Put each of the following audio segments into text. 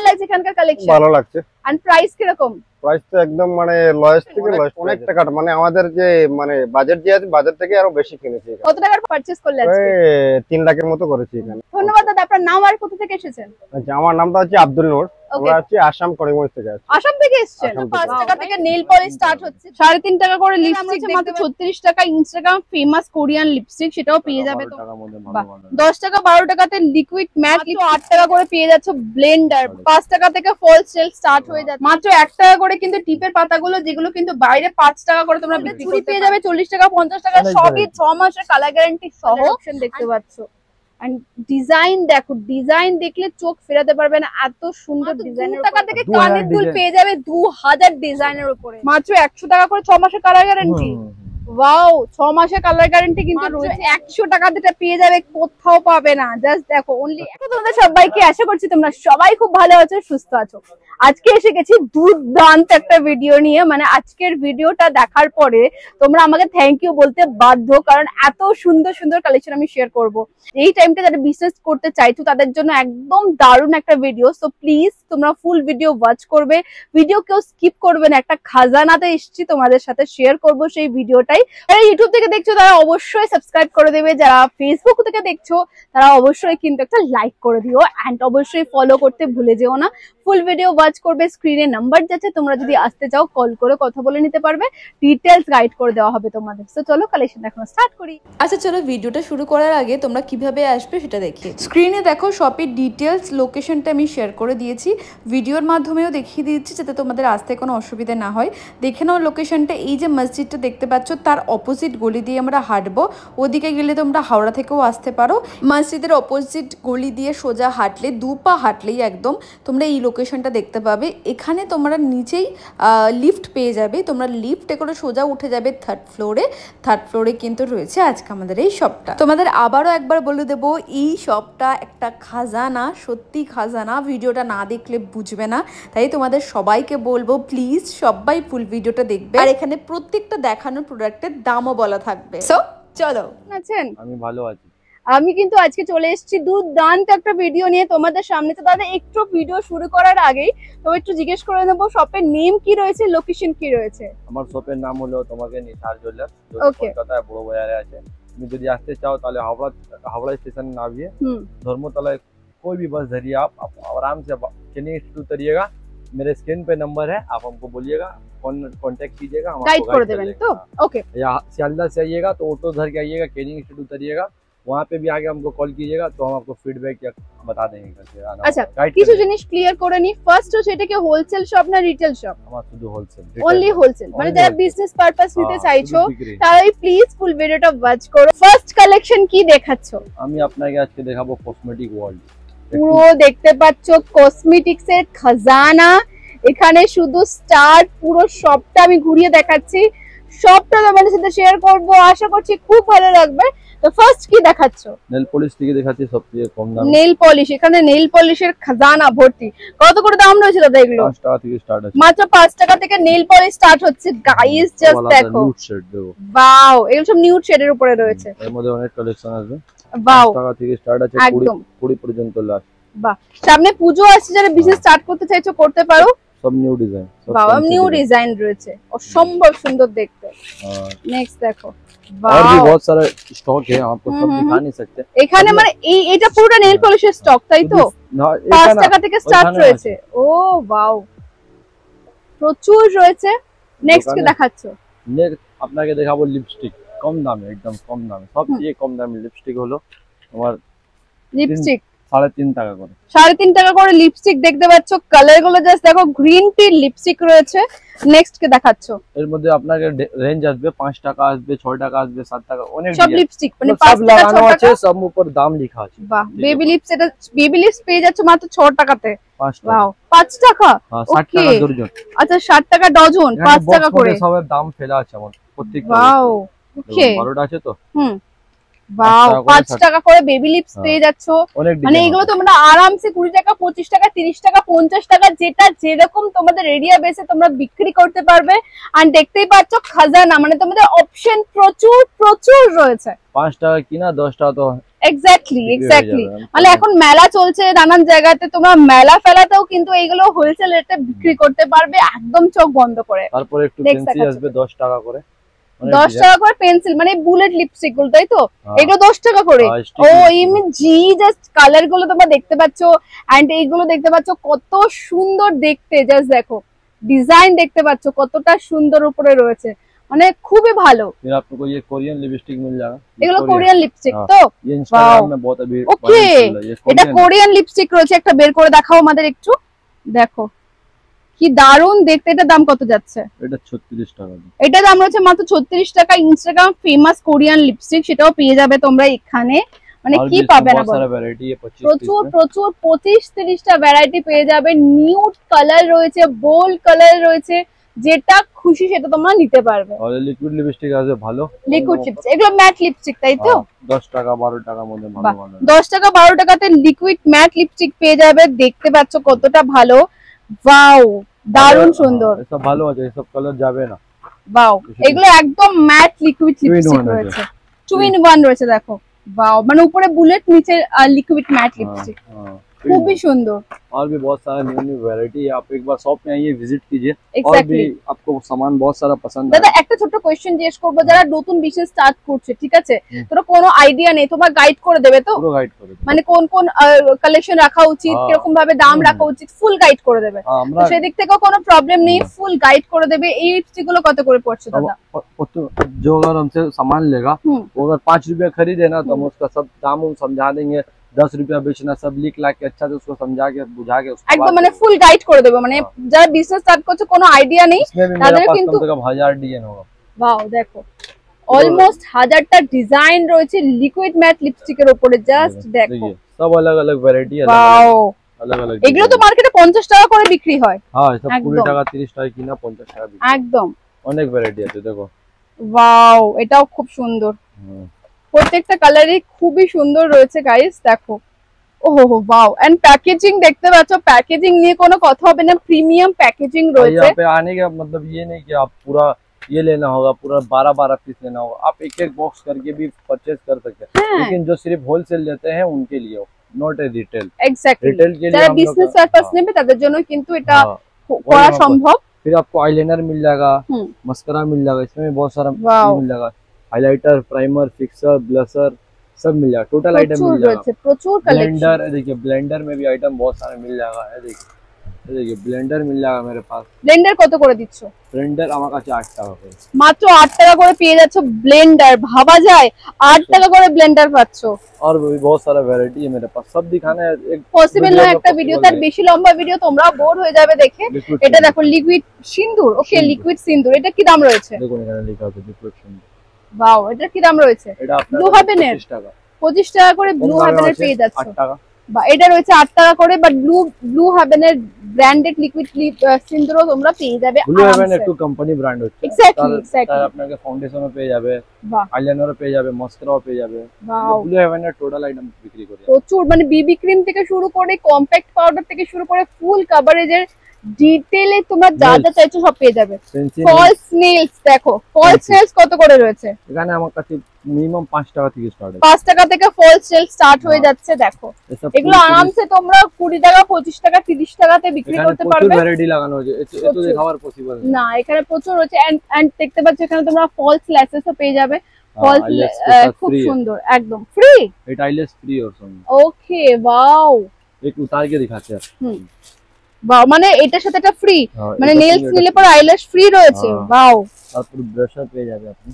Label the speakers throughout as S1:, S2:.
S1: লাগছে এখানকার কালেকশন?
S2: ভালো লাগছে।
S1: এন্ড প্রাইস কি রকম?
S2: প্রাইস তো একদম মানে লয়েস্ট থেকে লয়েস্ট, অনেক টাকা, মানে আমাদের যে মানে বাজেট যে আছে বাজেট থেকে আরো বেশি কিনেছি।
S1: কত টাকার পারচেজ করলে আজকে?
S2: 3 লাখের মতো করেছি এখানে।
S1: ধন্যবাদ দাদা। আপনার নাম আর কোথা থেকে এসেছেন?
S2: আচ্ছা, আমার নামটা হচ্ছে আব্দুল নূর। আমরা আছি আসাম করিমগঞ্জ থেকে আছি।
S1: আসাম থেকে এসেছেন? 5 টাকা থেকে নেল পলিশ স্টার্ট হচ্ছে, 3.5 টাকা করে লিপস্টিক মাত্র 36 টাকা। ইনস্টাগ্রাম ফেমাস কোরিয়ান লিপস্টিক সেটাও পেয়ে যাবে তো 10 টাকা। 12 টাকাতে লিকুইড ম্যাট লিপ 8 টাকা করে পেয়ে যাচ্ছে। ব্লেন্ডার 5 টাকা থেকে ফলস সেল স্টার্ট হয়ে যাচ্ছে মাত্র 1 টাকা করে। কিন্তু টিপের পাতাগুলো যেগুলো কিন্তু বাইরে 5 টাকা করে তোমরা বিক্রি পেয়ে যাবে 40 টাকা 50 টাকা। সবই 6 মাসের কালার গ্যারান্টি সহ অপশন দেখতে পাচ্ছ। এন্ড ডিজাইন দেখো, ডিজাইন দেখলে চোখ ফেরাতে পারবে না, এত সুন্দর ডিজাইনের। 2 টাকা থেকে কানের দুল পেয়ে যাবে 2000 ডিজাইনের উপরে মাত্র 100 টাকা করে 6 মাসের কালার গ্যারান্টি। ওয়াও, 6 মাসের কালার গ্যারান্টি কিন্তু রয়েছে। 100 টাকা দিতে পেয়ে যাবে, কোথাও পাবে না। জাস্ট দেখো অনলি। তোমাদের সবাইকে আশা করছি তোমরা সবাই খুব ভালো আছো, সুস্থ আছো। আজকে এসে গেছি দুর্দান্ত একটা ভিডিও নিয়ে। মানে আজকের ভিডিওটা দেখার পরে তোমরা আমাকে থ্যাংক ইউ বলতে বাধ্য, কারণ এত সুন্দর সুন্দর কালেকশন আমি শেয়ার করব। এই টাইমটা যারা বিজনেস করতে চাইছো তাদের জন্য একদম দারুণ একটা ভিডিও। সো প্লিজ তোমরা ফুল ভিডিও ওয়াচ করবে, ভিডিও কেউ স্কিপ করবে না। একটা খাজানাতে এসেছি তোমাদের সাথে শেয়ার করব সেই ভিডিওটাই। যারা ইউটিউব থেকে দেখছো তারা অবশ্যই সাবস্ক্রাইব করে দেবে, যারা ফেসবুক থেকে দেখছো তারা অবশ্যই কিন্তু একটা লাইক করে দিও, এন্ড অবশ্যই ফলো করতে ভুলে যেও না। ফুল ভিডিও ওয়াচ করবে, স্ক্রিনে নাম্বার যাচ্ছে, তোমরা যদি আসতে চাও কল করে কথা বলে নিতে পারবে, ডিটেলস গাইড করে দেওয়া হবে তোমাদের। তো চলো কালেকশন দেখানো স্টার্ট করি।
S3: আচ্ছা চলো ভিডিওটা শুরু করার আগে তোমরা কিভাবে আসবে সেটা দেখি। স্ক্রিনে দেখো শপের ডিটেলস, লোকেশনটা আমি শেয়ার করে দিয়েছি, ভিডিওর মাধ্যমেও দেখিয়ে দিচ্ছি যাতে তোমাদের আসতে কোনো অসুবিধা না হয়। দেখে নাও লোকেশনটা। এই যে মসজিদটা দেখতে পাচ্ছ তার অপোজিট গলি দিয়ে আমরা হাঁটবো। ওদিকে গেলে তোমরা হাওড়া থেকেও আসতে পারো। মসজিদের অপোজিট গলি দিয়ে সোজা হাঁটলে 2 পা হাঁটলেই একদম তোমরা এই লোকেশনটা দেখতে পাবে। এখানে তোমরা নিচেই লিফট পেয়ে যাবে, তোমরা লিফটে করে সোজা উঠে যাবে 3rd ফ্লোরে। 3rd ফ্লোরে কিন্তু রয়েছে আজকে আমাদের এই শপটা। তোমাদের আবারও একবার বলে দেবো, এই শপটা একটা খাজানা, সত্যি খাজানা। ভিডিওটা না দেখলে বুঝবে না, তাই তোমাদের সবাইকে বলবো প্লিজ সবাই ফুল ভিডিওটা দেখবে। আর এখানে প্রত্যেকটা দেখানো প্রোডাক্টের দামও বলা থাকবে। সো চলো।
S1: আছেন?
S2: আমি ভালো আছি।
S1: আমি কিন্তু আজকে চলে এসেছি দুর্দান্ত একটা ভিডিও নিয়ে তোমাদের সামনে। তো দাদা একটু ভিডিও শুরু করার আগেই তো একটু জিজ্ঞেস করে নেবো, শপের নেম কি রয়েছে, লোকেশন কি রয়েছে?
S4: আমার শপের নাম হলো তোমাকে নিসার জুয়েলার্স,
S1: ওকে,
S4: কলকাতায় বড় বাজারে আছে। তুমি যদি আসতে চাও তাহলে हावड़ा स्टेशन नामिए, धर्मतला कोई भी बस धरिए, आप आराम से कैनिंग इंस्टीट्यूट उतरिएगा। मेरे स्क्रीन पे नंबर है, आप हमको बोलिएगा, कांटेक्ट कीजिएगा, हम
S1: गाइड कर देंगे। तो ओके,
S4: या सियालदह से आइएगा तो ऑटो धर के आइएगा, कैनिंग इंस्टीट्यूट उतरिएगा, वहाँ पे भी आगे हमको कॉल कीजिएगा तो हम आपको फीडबैक या बता देंगे कैसे आना।
S1: আচ্ছা কিছু জিনিস ক্লিয়ার করে নি। ফার্স্ট হচ্ছে এটা কি হোলসেল শপ না রিটেল শপ?
S4: আমার শুধু হোলসেল,
S1: অনলি হোলসেল। মানে যারা বিজনেস পারপাস নিতে চাইছো তারাই প্লিজ ফুল ভিডিওটা ওয়াচ করো। ফার্স্ট কালেকশন কি দেখাচ্ছো?
S4: আমি আপনাকে আজকে দেখাবো কসমেটিক ওয়ার্ল্ড।
S1: পুরো দেখতে পাচ্ছ কসমেটিক্স এর খাজানা। এখানে শুধু স্টার্ট, পুরো শপটা আমি ঘুরিয়ে দেখাচ্ছি, সবটা তোমাদের সাথে শেয়ার করব, আশা করছি খুব ভালো লাগবে। তো ফার্স্ট কি দেখাচ্ছো?
S4: নেল পলিশ থেকে দেখাচ্ছি সবচেয়ে কম দামে।
S1: নেল পলিশ, এখানে নেল পলিশের খাজানা ভর্তি। কত করে দাম রয়েছে দাদা এগুলো?
S4: 5 টাকা থেকে স্টার্ট আছে,
S1: মাত্র 5 টাকা থেকে নেল পলিশ স্টার্ট হচ্ছে। গাইস জাস্ট দেখো,
S4: নিউড শেড দেখো,
S1: ওয়াও, এগুলো সব নিউড শেডের উপরে রয়েছে।
S4: এর মধ্যে অনেক কালেকশন আছে।
S1: ওয়াও,
S4: 5 টাকা থেকে স্টার্ট আছে, 20 পর্যন্ত লাস্ট। বাহ,
S1: সামনে পূজো আসছে, যারা বিজনেস স্টার্ট করতে চাইছো করতে পারো।
S4: সব নিউ ডিজাইন,
S1: বাহ, নিউ ডিজাইন রয়েছে, অসম্ভব সুন্দর দেখতে। নেক্সট দেখো,
S4: और भी बहुत सारा स्टॉक है, आपको सब दिखा नहीं सकते।
S1: এখানে মানে এটা পুরোটা নেল পলিশের স্টক, তাই তো? 5 টাকা থেকে স্টার্ট রয়েছে। ও ওয়াও, প্রচুর রয়েছে। নেক্সট কি দেখাচ্ছো?
S4: নেক্সট আপনাকে দেখাবো লিপস্টিক, কম দামে, একদম কম দামে। সবচেয়ে কম দামে লিপস্টিক হলো তোমার
S1: লিপস্টিক
S4: 3.5 টাকা করে।
S1: 3.5 টাকা করে লিপস্টিক দেখতে পাচ্ছ। কালার গুলো জাস্ট দেখো, গ্রিন টি লিপস্টিক রয়েছে। নেক্সট কি দেখাচ্ছো?
S4: এর মধ্যে আপনাকে রেঞ্জ আসবে 5 টাকা আসবে, 6 টাকা আসবে, 7 টাকা, অনেক
S1: সব লিপস্টিক মানে 5 টাকা 6 টাকা
S4: আছে, সব উপর দাম লেখা আছে।
S1: বাহ, বেবি লিপস, এটা বেবি লিপস পেয়ে যাচ্ছে মাত্র 6 টাকাতে।
S4: 5 টাকা।
S1: ওয়াও, 5 টাকা।
S4: 60 টাকা ডজন।
S1: আচ্ছা 60 টাকা ডজন, 5 টাকা করে।
S4: সবের দাম ফেলা আছে আমার প্রত্যেকটা।
S1: ওয়াও, ওকে,
S4: 12টা আছে তো।
S1: বাও 5 টাকা করে বেবি লিপস পেয়ে যাচ্ছ। মানে এগুলো তোমরা আরামসে 20 টাকা 25 টাকা 30 টাকা 50 টাকা যেটা যেরকম তোমাদের এরিয়া বেসে তোমরা বিক্রি করতে পারবে। আর দেখতেই পাচ্ছ খাজানা, মানে তোমাদের অপশন প্রচুর প্রচুর রয়েছে।
S4: 5 টাকা কিনা 10 টাকা তো
S1: এক্স্যাক্টলি মানে এখন মেলা চলছে নানান জায়গাতে, তোমরা মেলা ফেলাতেও কিন্তু এইগুলো হোলসেল রেটে বিক্রি করতে পারবে একদম চোখ বন্ধ করে।
S4: তারপরে একটু পেন্সিল আসবে 10 টাকা করে,
S1: 10 টাকা করে পেন্সিল, মানে বুলেট লিপস্টিক গুলো, তাই তো? এগুলো 10 টাকা করে। ও এমজি জাস্ট কালার গুলো তোমরা দেখতে পাচ্ছ, এন্ড এইগুলো দেখতে পাচ্ছ কত সুন্দর দেখতে, জাস্ট দেখো ডিজাইন দেখতে পাচ্ছ কতটা সুন্দর উপরে রয়েছে, মানে খুবই ভালো।
S4: फिर आपको ये कोरियन लिपस्टिक मिल जाएगा।
S1: এগুলো কোরিয়ান লিপস্টিক তো?
S4: ये इंस्टाग्राम में बहुत अभी
S1: ওকে, এটা কোরিয়ান লিপস্টিক রয়েছে, একটা বের করে দেখাও আমাদের একটু। দেখো কি দারুন দেখতে। এটা দাম কত যাচ্ছে?
S4: এটা 36 টাকা।
S1: এটা দাম রয়েছে মাত্র 36 টাকা। ইনস্টাগ্রাম ফেমাস কোরিয়ান লিপস্টিক, সেটাও পেয়ে যাবে তোমরা এখানে। মানে কি পাবে না বলো, প্রচুর প্রচুর 25-30টা ভ্যারাইটি পেয়ে যাবে। নিউড কালার রয়েছে, বোল্ড কালার রয়েছে, যেটা খুশি সেটা তোমরা নিতে পারবে।
S4: আর লিকুইড লিপস্টিক আছে ভালো,
S1: লিকুইড লিপস্টিক, এগুলো ম্যাট লিপস্টিক তাই তো?
S4: 10 টাকা 12 টাকার মধ্যে ভালো ভালো।
S1: 10 টাকা 12 টাকাতে লিকুইড ম্যাট লিপস্টিক পেয়ে যাবে। দেখতে পাচ্ছ কতটা ভালো, ওয়াও দারুণ সুন্দর।
S4: এসব ভালো আছে, এসব কালার যাবে না।
S1: ওয়াও, এগুলো একদম ম্যাট লিকুইড লিপস্টিক রয়েছে, 2 in 1 রয়েছে। দেখো वाओ, মানে উপরে বুলেট নিচে লিকুইড ম্যাট লিপস্টিক, खूबी सुंदर।
S4: और भी बहुत सारा न्यू न्यू वैरायटी है, आप एक बार शॉप में आइए, विजिट कीजिए। और भी आपको सामान बहुत सारा पसंद
S1: দাদা একটা ছোট কোশ্চেন জিজ্ঞেস করব, যারা নতুন বিজনেস স্টার্ট করছে, ঠিক আছে, তোরা কোনো আইডিয়া নেই, তোমরা গাইড করে দেবে তো?
S4: পুরো গাইড করে দেবে,
S1: মানে কোন কোন কালেকশন রাখা উচিত, কিরকম ভাবে দাম রাখা উচিত, ফুল গাইড করে দেবে। তো সেই দিক থেকে কোনো প্রবলেম নেই, ফুল গাইড করে দেবে। এই লিপস্টিক গুলো কত করে পড়ছে দাদা?
S4: जो अगर हमसे सामान लेगा वो अगर 5 रुपया खरीदे ना, तो हम उसका सब दाम समझा देंगे। 10 रुपया बेचना, सब लिख ला के अच्छा से उसको समझा के बुझा के उसको
S1: একদম মানে ফুল গাইড করে দেবে। মানে যারা বিজনেস স্টার্ট করছে কোনো আইডিয়া নেই তাদের কিন্তু
S4: 1000 ডিজাইন होगा।
S1: ওয়াও দেখো অলমোস্ট 1000টা ডিজাইন রয়েছে লিকুইড ম্যাট লিপস্টিকের উপরে, জাস্ট দেখো
S4: सब अलग अलग वैरायटी है।
S1: ওয়াও
S4: अलग अलग
S1: এগুলো তো মার্কেটে 50 টাকা করে বিক্রি হয়।
S4: হ্যাঁ, সব 20 টাকা 30 টাকা কিনা 50 টাকা বিক্রি।
S1: একদম
S4: অনেক ভ্যারাইটি আছে দেখো।
S1: ওয়াও এটাও খুব সুন্দর, প্রত্যেকটা কালারই খুবই সুন্দর রয়েছে গাইস। দেখো ওহো ওয়াও, এন্ড প্যাকেজিং দেখতে পাচ্ছ, প্যাকেজিং নিয়ে কোনো কথা হবে না, প্রিমিয়াম প্যাকেজিং রয়েছে।
S4: यहाँ पे आने का मतलब ये नहीं कि आप पूरा ये लेना होगा, पूरा 12-12 पीस लेना होगा, आप एक एक बॉक्स करके भी परचेज कर सकते हैं। लेकिन जो सिर्फ होलसेल लेते हैं उनके लिए, not a retail.
S1: Exactly,
S4: retail के लिए
S1: যারা বিজনেস পারপাস নেবে তাদের জন্য কিন্তু এটা করা সম্ভব।
S4: फिर आपको आईलाइनर मिल जाएगा, मस्करा मिल जाएगा, इसमें बहुत सारा मिल जाएगा, हाइलाइटर, प्राइमर, फिक्सर, ब्लशर सब मिल जाएगा, टोटल आइटम मिल जाएगा।
S1: प्रचुर
S4: ब्लेंडर देखिए, ब्लेंडर में भी आइटम बहुत सारे मिल जाएगा। देखिए ब्लेंडर मिल जाएगा मेरे पास।
S1: ব্লেন্ডার কত করে দিচ্ছ?
S4: ব্লেন্ডার আমার কাছে 8 টাকা করে,
S1: মাত্র 8 টাকা করে পেয়ে যাচ্ছ ব্লেন্ডার। ভাবা যায় 8 টাকা করে ব্লেন্ডার পাচ্ছ।
S4: और भी बहुत सारा वैरायटी है मेरे पास, सब दिखाना है एक
S1: পসিবল না একটা ভিডিও, তার বেশি লম্বা ভিডিও তোমরা বোর হয়ে যাবে দেখে। এটা দেখো লিকুইড সিন্দুর, ওকে লিকুইড সিন্দুর, এটা কি দাম রয়েছে?
S4: দেখুন এখানে লেখা আছে লিকুইড সিন্দুর।
S1: ওয়াও, এটা কি দাম রয়েছে?
S4: এটা আপনার
S1: ব্লু হেভেনের 25 টাকা করে ব্লু হেভেনের পেয়ে যাচ্ছ।
S4: 8 টাকা
S1: বা এটা রয়েছে 8 টাকা করে, বাট ব্লু হেভেনের ব্র্যান্ডেড লিকুইড সিন্দুরও তোমরা পেয়ে যাবে।
S4: ব্লু হেভেন একটু কোম্পানি ব্র্যান্ড হচ্ছে।
S1: এক্স্যাক্টলি
S4: তার আপনাকে ফাউন্ডেশনও পেয়ে যাবে, আইলাইনারও পেয়ে যাবে, মাস্কারাও পেয়ে যাবে।
S1: ওয়াও,
S4: ব্লু হেভেনের টোটাল আইটেম বিক্রি করে
S1: প্রচুর, মানে বিবি ক্রিম থেকে শুরু করে কম্প্যাক্ট পাউডার থেকে শুরু করে ফুল কভারেজের ডিটেইলে তোমরা যা যা চাইছো সব পেয়ে যাবে। ফলস নেলস দেখো, ফলস নেলস কত করে রয়েছে?
S4: এখানে আমার কাছে মিনিমাম 5 টাকা থেকে স্টার্ট হয়।
S1: 5 টাকা থেকে ফলস নেলস স্টার্ট হয়ে যাচ্ছে। দেখো এগুলো আরামসে তোমরা 20 টাকা 25 টাকা 30 টাকাতে বিক্রি করতে পারবে।
S4: প্রচুর ভ্যারাইটি লাগানো হয়েছে, এত দেখাবার পসিবল
S1: না, এখানে প্রচুর রয়েছে। এন্ড দেখতে পাচ্ছ এখানে তোমরা ফলস ল্যাসেসও পেয়ে যাবে। ফলস খুব সুন্দর, একদম ফ্রি।
S4: এটা আইলেস ফ্রি और सब।
S1: ওকে ওয়াও,
S4: एक उतार के दिखाते हैं।
S1: ওয়াও, মানে এটার সাথে এটা ফ্রি, মানে নেলস নিলে পর আইল্যাশ ফ্রি রয়েছে। ওয়াও,
S4: তারপর ব্রাশার পেয়ে যাবে আপনি,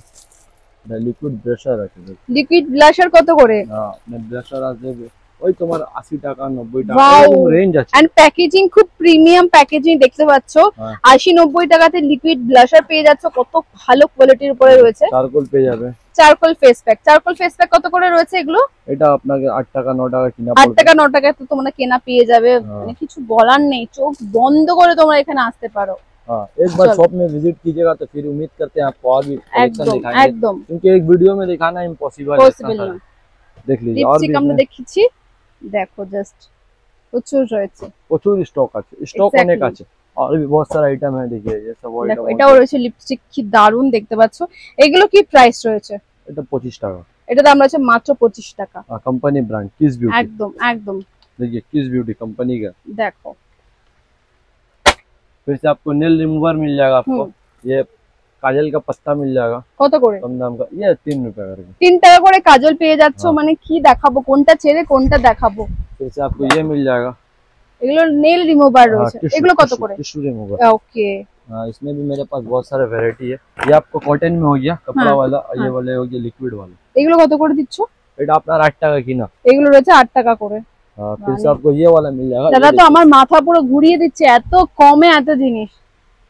S4: এটা লিকুইড ব্রাশার আছে।
S1: লিকুইড ব্লাশার কত করে?
S4: হ্যাঁ, মানে ব্রাশার আছে ওই তোমার 80 টাকা 90 টাকা এরকম রেঞ্জ আছে।
S1: এন্ড প্যাকেজিং খুব প্রিমিয়াম প্যাকেজিং দেখতে পাচ্ছ। 80-90 টাকাতে লিকুইড ব্লাশার পেয়ে যাচ্ছ, কত ভালো কোয়ালিটির উপরে রয়েছে।
S4: চারকোল পেয়ে যাবে,
S1: charcoal face pack. Charcoal face pack কত করে রয়েছে এগুলো?
S4: এটা আপনাকে 8 টাকা 9 টাকা কিনা পড়বে।
S1: 8 টাকা 9 টাকায় তো তোমরা কেনা পেয়ে যাবে, মানে কিছু বলার নেই, চোখ বন্ধ করে তোমরা এখানে আসতে পারো।
S4: हाँ, एक बार शॉप में विजिट कीजिएगा तो फिर उम्मीद करते हैं आपको और भी कलेक्शन दिखाएंगे,
S1: एकदम
S4: क्योंकि एक वीडियो में दिखाना इम्पॉसिबल है। देख लीजिए और भी
S1: আমরা দেখিছি, দেখো জাস্ট প্রচুর রয়েছে,
S4: প্রচুর স্টক আছে, স্টক অনেক আছে, और भी बहुत सारा आइटम है। देखिए ये सब
S1: দেখো এটাও রয়েছে লিপস্টিক, কি দারুণ দেখতে পাচ্ছো। এগুলো কি প্রাইস রয়েছে?
S4: এটা 25 টাকা,
S1: এটা দাম রয়েছে মাত্র 25 টাকা।
S4: कंपनी ब्रांड किस ब्यूटी,
S1: একদম একদম।
S4: देखिए किस ब्यूटी कंपनी का।
S1: দেখো
S4: फिर से आपको नेल रिमूवर मिल जाएगा, आपको ये काजल का पत्ता मिल जाएगा।
S1: কত করে?
S4: कम दाम का, ये 3 रुपए करके।
S1: 3 টাকা করে কাজল পেয়ে যাচ্ছো। মানে কি দেখাবো, কোনটা ছেড়ে কোনটা দেখাবো।
S4: फिर से आपको ये मिल जाएगा,
S1: এগুলো নেল রিমুভার রয়েছে। এগুলো কত করে?
S4: Tissue remover.
S1: ওকে,
S4: हाँ, इसमें भी मेरे पास बहुत सारे वैरायटी है। ये आपको कॉटन में हो गया कपड़ा वाला, और ये वाले हो गया लिक्विड वाला।
S1: এগুলো কত করে দিচ্ছ?
S4: এটা আপনার 8 টাকা কিনা।
S1: এগুলো রয়েছে 8 টাকা করে।
S4: हाँ, फिर से आपको ये वाला मिल जाएगा।
S1: দাদা তো আমার মাথা পুরো ঘুরিয়ে দিচ্ছে, এত কমে এত জিনিস।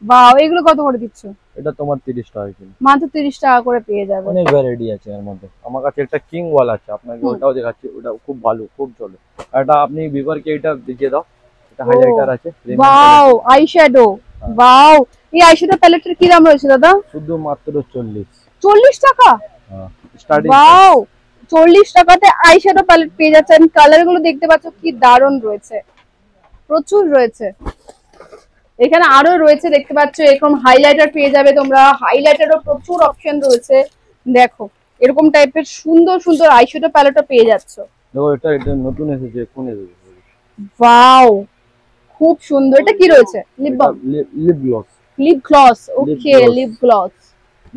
S1: বাহ, এগুলো কত করে দিচ্ছ?
S4: এটা তোমার 30 টাকা কিনা।
S1: মাত্র 30 টাকা করে পেয়ে যাবে।
S4: অনেক ভ্যারাইটি আছে এর মধ্যে। আমার কাছে একটা কিং ওয়ালা আছে, আপনাকে ওটাও দেখাচ্ছি, ওটা খুব ভালো, খুব চলে। এটা আপনি ভিভার কে এটা দেখিয়ে দাও, এটা হাইলাইটার আছে।
S1: Wow, eyeshadow. ওয়াও, এই আইশ্যাডো প্যালেটের কি দাম রয়েছে দাদা?
S4: শুধু মাত্র
S1: 40 টাকা।
S4: হ্যাঁ, স্টার্টিং।
S1: ওয়াও, 40 টাকাতে আইশ্যাডো প্যালেট পেয়ে যাচ্ছেন। কালার গুলো দেখতে পাচ্ছ কি দারুণ রয়েছে, প্রচুর রয়েছে। এখানে আরো রয়েছে দেখতে পাচ্ছ, এরকম হাইলাইটার পেয়ে যাবে তোমরা। হাইলাইটারও প্রচুর অপশন রয়েছে। দেখো এরকম টাইপের সুন্দর সুন্দর আইশ্যাডো প্যালেটও পেয়ে যাচ্ছ।
S4: দেখো এটা নতুন এসেছে, কোন এসেছে।
S1: ওয়াও, খুব সুন্দর। এটা কি রয়েছে? Lip balm,
S4: lip gloss.
S1: Lip gloss, okay, lip gloss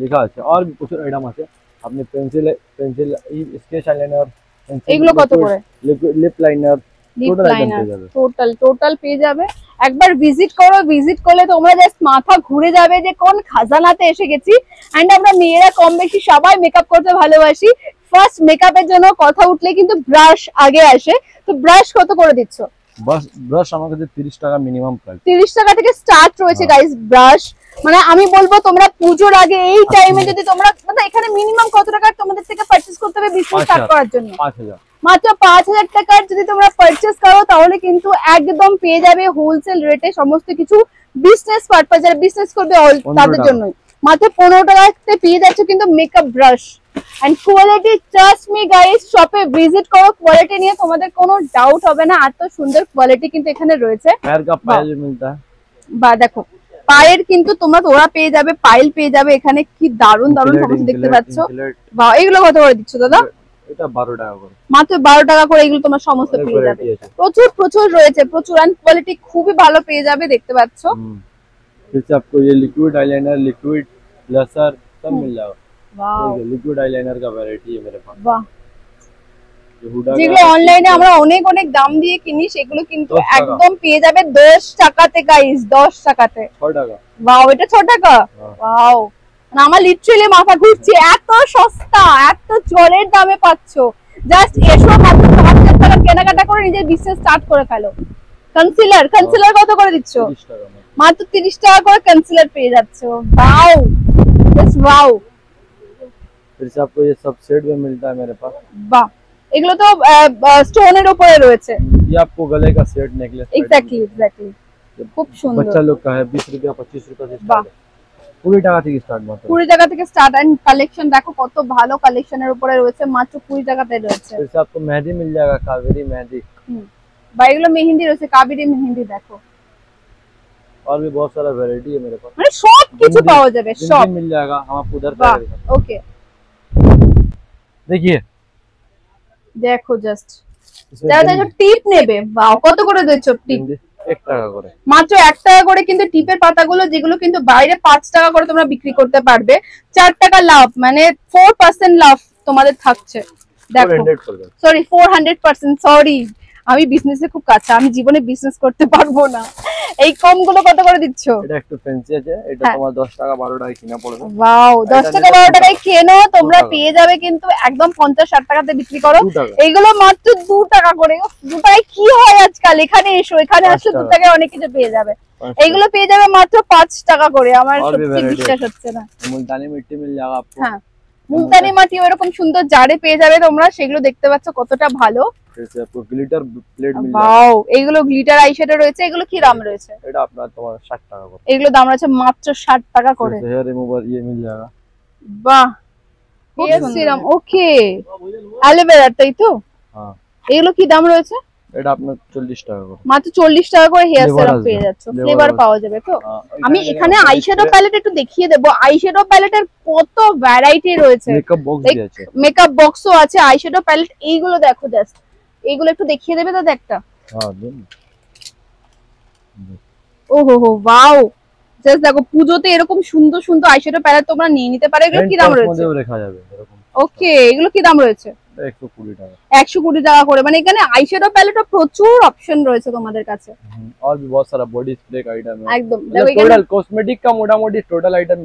S4: লেখা আছে। আর প্রচুর আইটেম আছে। আপনি পেন্সিল স্কেচ আইলাইনার,
S1: এগুলো কত করে?
S4: লিপ লাইনার,
S1: টোটাল পেয়ে যাবে। একবার ভিজিট করো, ভিজিট করলে তোমরা জাস্ট মাথা ঘুরে যাবে যে কোন খাজানাতে এসে গেছি। এন্ড আমরা মেয়েরা কম বেশি সবাই মেকআপ করতে ভালোবাসি। ফার্স্ট মেকআপের জন্য কথা উঠলে কিন্তু ব্রাশ আগে আসে। তো ব্রাশ কত করে দিচ্ছ?
S4: ব্রাশ আমার কাছে 30 টাকা মিনিমাম প্রাইস।
S1: 30 টাকা থেকে স্টার্ট রয়েছে গাইস ব্রাশ। মানে আমি বলবো তোমরা পুজোর আগে এই টাইমে যদি তোমরা, মানে এখানে মিনিমাম কত টাকা তোমাদের থেকে পারচেজ করতে হবে বিজনেস স্টার্ট করার জন্য?
S4: 5000।
S1: মাত্র 5000 টাকার যদি তোমরা পারচেজ করো তাহলে কিন্তু একদম পেয়ে যাবে হোলসেল রেটে সমস্ত কিছু। বিজনেস পারপাস, যারা বিজনেস করবে তাদের জন্যই মাত্র 15 টাকাতে পেয়ে যাচ্ছে কিন্তু makeup brush. And quality, trust me guys, শপে ভিজিট করো, কোয়ালিটি নিয়ে তোমাদের কোনো ডাউট হবে না। এত সুন্দর কোয়ালিটি কিন্তু এখানে রয়েছে।
S4: पैर का पायल मिलता है।
S1: বা দেখো পায়ের কিন্তু তোমরা ওরা পেয়ে যাবে, পাইল পেয়ে যাবে। এখানে কি দারুণ দারুণ সমস্ত দেখতে পাচ্ছ। বা এগুলো কত করে দিচ্ছ দাদা?
S4: এটা 12 টাকা করে,
S1: মাত্র 12 টাকা করে। এগুলো তোমরা সমস্ত পেয়ে যাবে। প্রচুর প্রচুর রয়েছে, প্রচুর। এন্ড কোয়ালিটি খুবই ভালো পেয়ে যাবে, দেখতে পাচ্ছ।
S4: जैसे आपको ये लिक्विड आईलाइनर, लिक्विड ब्लशर सब मिल जाएगा।
S1: वाओ,
S4: लिक्विड आईलाइनर का वैरायटी है मेरे पास।
S1: वाह,
S4: हुडा
S1: যেগুলো অনলাইনে আমরা অনেক অনেক দাম দিয়ে কিনি সেগুলো কিন্তু একদম পেয়ে যাবে 10 টাকাতে গাইস, 10 টাকাতে।
S4: 6 টাকা।
S1: ওয়াও, এটা 6 টাকা। ওয়াও, মানে আমার লিটারালি মাথা ঘুরছে, এত সস্তা, এত জলের দামে পাচ্ছো। জাস্ট এসো, মাত্র 5000 টাকা কেনাকাটা করে নিজের বিজনেস স্টার্ট করে ফেলো। কনসিলার কত করে দিচ্ছ?
S4: 30 টাকা।
S1: মাত্র 30 টাকা করে কনসিলার পেয়ে যাচ্ছ। Wow, just wow.
S4: फिर से आपको ये सब सेट में मिलता है मेरे पास।
S1: বাহ, এগুলো তো স্টোনের উপরে রয়েছে।
S4: ये आपको गले का सेट, नेकलेस।
S1: এক্স্যাক্টলি খুব সুন্দর।
S4: बच्चा लोग का है 20 रुपया 25 रुपया से
S1: বাহ,
S4: स्टार्ट है। 20 টাকা থেকে স্টার্ট মাত্র।
S1: 20 টাকা থেকে স্টার্ট। এন্ড কালেকশন দেখো কত ভালো কালেকশনের উপরে রয়েছে, মাত্র 20 টাকাতে রয়েছে।
S4: फिर से आपको मेहंदी मिल जाएगा, कावेरी मेहंदी।
S1: বা এগুলো মেহেন্দি রয়েছে, কাবেরি মেহেন্দি। দেখো
S4: और भी बहुत सारा वैरायटी है मेरे पास।
S1: মানে সব কিছু পাওয়া যাবে, সব
S4: मिल जाएगा। हम आपको उधर
S1: বাহ, ওকে।
S4: देखिए,
S1: দেখো জাস্ট যারা দেখো টিপ নেবে। বাহ, কত করে দিচ্ছ টিপ?
S4: 1 টাকা করে।
S1: মাত্র 1 টাকা করে কিন্তু টিপের পাতাগুলো, যেগুলো কিন্তু বাইরে 5 টাকা করে তোমরা বিক্রি করতে পারবে। 4 টাকা লাভ, মানে 4% লাভ তোমাদের থাকছে। দেখো, সরি 400%, সরি আমি বিজনেসে খুব কাঁচা, আমি জীবনে বিজনেস করতে পারবো না। এই কম গুলো কত করে দিচ্ছ?
S4: এটা একটু ফ্যান্সি আছে, এটা তোমার 10 টাকা 12 টাকা কিনা পড়বে।
S1: ওয়াও, 10 টাকা 12 টাকায় কেনো তোমরা পেয়ে যাবে কিন্তু একদম 50-60 টাকাতে বিক্রি করো। এইগুলো মাত্র 2 টাকা করে। 2 টাকায় কি হয় আজকাল? এখানে এসো, এখানে আসলে 2 টাকায় অনেক কিছু পেয়ে যাবে। এইগুলো পেয়ে যাবে মাত্র 5 টাকা করে। আমার সত্যি বিশ্বাস হচ্ছে না।
S4: মুলতানি মিট্টি মিল যাবে आपको।
S1: হ্যাঁ, মুলতানি মাটি এরকম সুন্দর জারে পেয়ে যাবে তোমরা। সেগুলো দেখতে পাচ্ছ কতটা ভালো।
S4: जैसे आपको ग्लिटर प्लेट मिल जाएगा।
S1: वाও, এগুলো গ্লিটার আইশ্যাডো রয়েছে, এগুলো কি দাম রয়েছে?
S4: এটা আপনার তোমার 60 টাকা করে।
S1: এগুলো দাম রয়েছে মাত্র 60 টাকা করে।
S4: हेयर रिमूवर ये मिल जाएगा।
S1: বাহ, হেয়ার সিরাম, ওকে, অ্যালোভেরা, তাই তো?
S4: হ্যাঁ।
S1: এগুলো কি দাম রয়েছে?
S4: এটা আপনার 40 টাকা করে।
S1: মাত্র 40 টাকা করে হেয়ার
S4: Flavor
S1: সিরাম
S4: আসবে।
S1: পেয়ে যাচ্ছে,
S4: Flavor
S1: ফ্লেভার
S4: আসবে।
S1: পাওয়া যাবে তো? আমি
S4: এখানে
S1: এখানে
S4: আমাদের
S1: আইশ্যাডো
S4: display-
S1: প্যালেট একটু দেখিয়ে দেবো। আইশ্যাডো প্যালেটের কত ভ্যারাইটি রয়েছে,
S4: মেকআপ বক্স
S1: Like-
S4: भी আছে।
S1: মেকআপ বক্সও আছে, আইশ্যাডো প্যালেট, এইগুলো দেখো জাস্ট, এইগুলো একটু দেখিয়ে দেবে দাদা একটা?
S4: হ্যাঁ দিন।
S1: ওহো হো, ওয়াও, জাস্ট দেখো, পুজোতে এরকম সুন্দর সুন্দর আইশ্যাডো প্যালেট তোমরা নিয়ে নিতে পারো। এগুলো কি দাম রয়েছে?
S4: মধ্যেও রাখা যাবে এরকম।
S1: ওকে, এগুলো কি দাম রয়েছে?
S4: 120 টাকা।
S1: 120 টাকা করে। মানে এখানে আইশ্যাডো প্যালেটও প্রচুর অপশন রয়েছে তোমাদের কাছে।
S4: और भी बहुत सारा बॉडी स्प्रे का आइटम है।
S1: একদম
S4: मतलब टोटल कॉस्मेटिक का मोटा-मोटी टोटल आइटम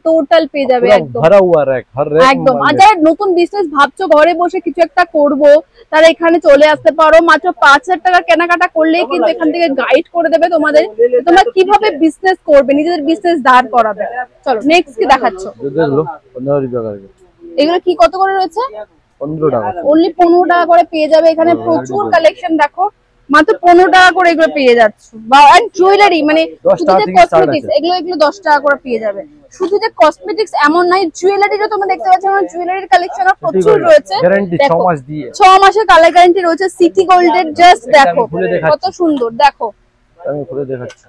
S1: টোটাল পেয়ে যাবে একদম
S4: भरा हुआ रैक, हर रैक
S1: একদম। আর যারা নতুন বিজনেস ভাবছো, ঘরে বসে কিছু একটা করব, তারা এখানে চলে আসতে পারো। মাত্র 5000 টাকা কেনাকাটা করলেই কিন্তু এখান থেকে গাইড করে দেবে তোমাদের, তোমরা কিভাবে বিজনেস করবে, নিজেদের বিজনেস দাঁড় করাবে। চলো নেক্সট কি দেখাচ্ছো?
S4: देख लो 15 रुपया करके।
S1: এগুলো কি কত করে রয়েছে?
S4: 15 টাকা।
S1: অনলি 15 টাকা করে পেয়ে যাবে। এখানে প্রচুর কালেকশন দেখো, মাত্র 15 টাকা করে এগুলো পেয়ে যাচ্ছ। বা এন্ড জুয়েলারি, মানে
S4: 10
S1: শুধু
S4: টাকা
S1: যে
S4: থেকে start
S1: কসমেটিক্স,
S4: আছে।
S1: এগুলো 10 টাকা করে পেয়ে যাবে। শুধু যে কসমেটিক্স এমন নাই, জুয়েলারিরও তোমরা দেখতে পাচ্ছ, আমার জুয়েলারির কালেকশনও প্রচুর রয়েছে।
S4: গ্যারান্টি 6
S1: দেখো,
S4: মাস দিয়ে।
S1: 6 মাসের কালার গ্যারান্টি রয়েছে। সিটি গোল্ডের জাস্ট দেখো
S4: খুলে দেখাচ্ছি।
S1: কত সুন্দর, দেখো
S4: আমি খুলে দেখাচ্ছি।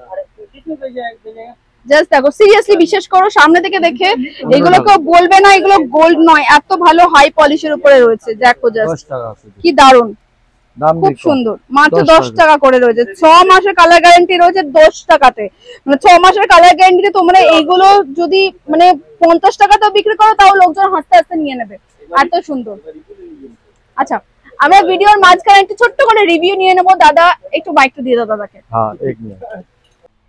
S1: জাস্ট দেখো, সিরিয়াসলি বিশ্বাস করো, সামনে থেকে দেখে এগুলো কেউ বলবে না এগুলো গোল্ড নয়, এত ভালো হাই পলিশের উপরে রয়েছে। দেখো জাস্ট
S4: 10 টাকা আছে।
S1: কি দারুন,
S4: দাম
S1: খুব
S4: দেখো।
S1: সুন্দর। মাত্র
S4: 10
S1: 10 টাকা করে রয়েছে। 6 মাসের কালার গ্যারান্টি রয়েছে 10 টাকাতে। মানে 6 মাসের কালার গ্যারান্টিতে তোমরা এইগুলো যদি মানে 50 টাকাতেও বিক্রি করো, তাও লোকজন হাসতে হাসতে নিয়ে নেবে, এত সুন্দর। আচ্ছা, আমরা ভিডিওর মাঝখানে একটু ছোট্ট করে রিভিউ নিয়ে নেবো। দাদা একটু মাইকটা দিয়ে দাও দাদাকে।
S4: হ্যাঁ, এক মিনিট।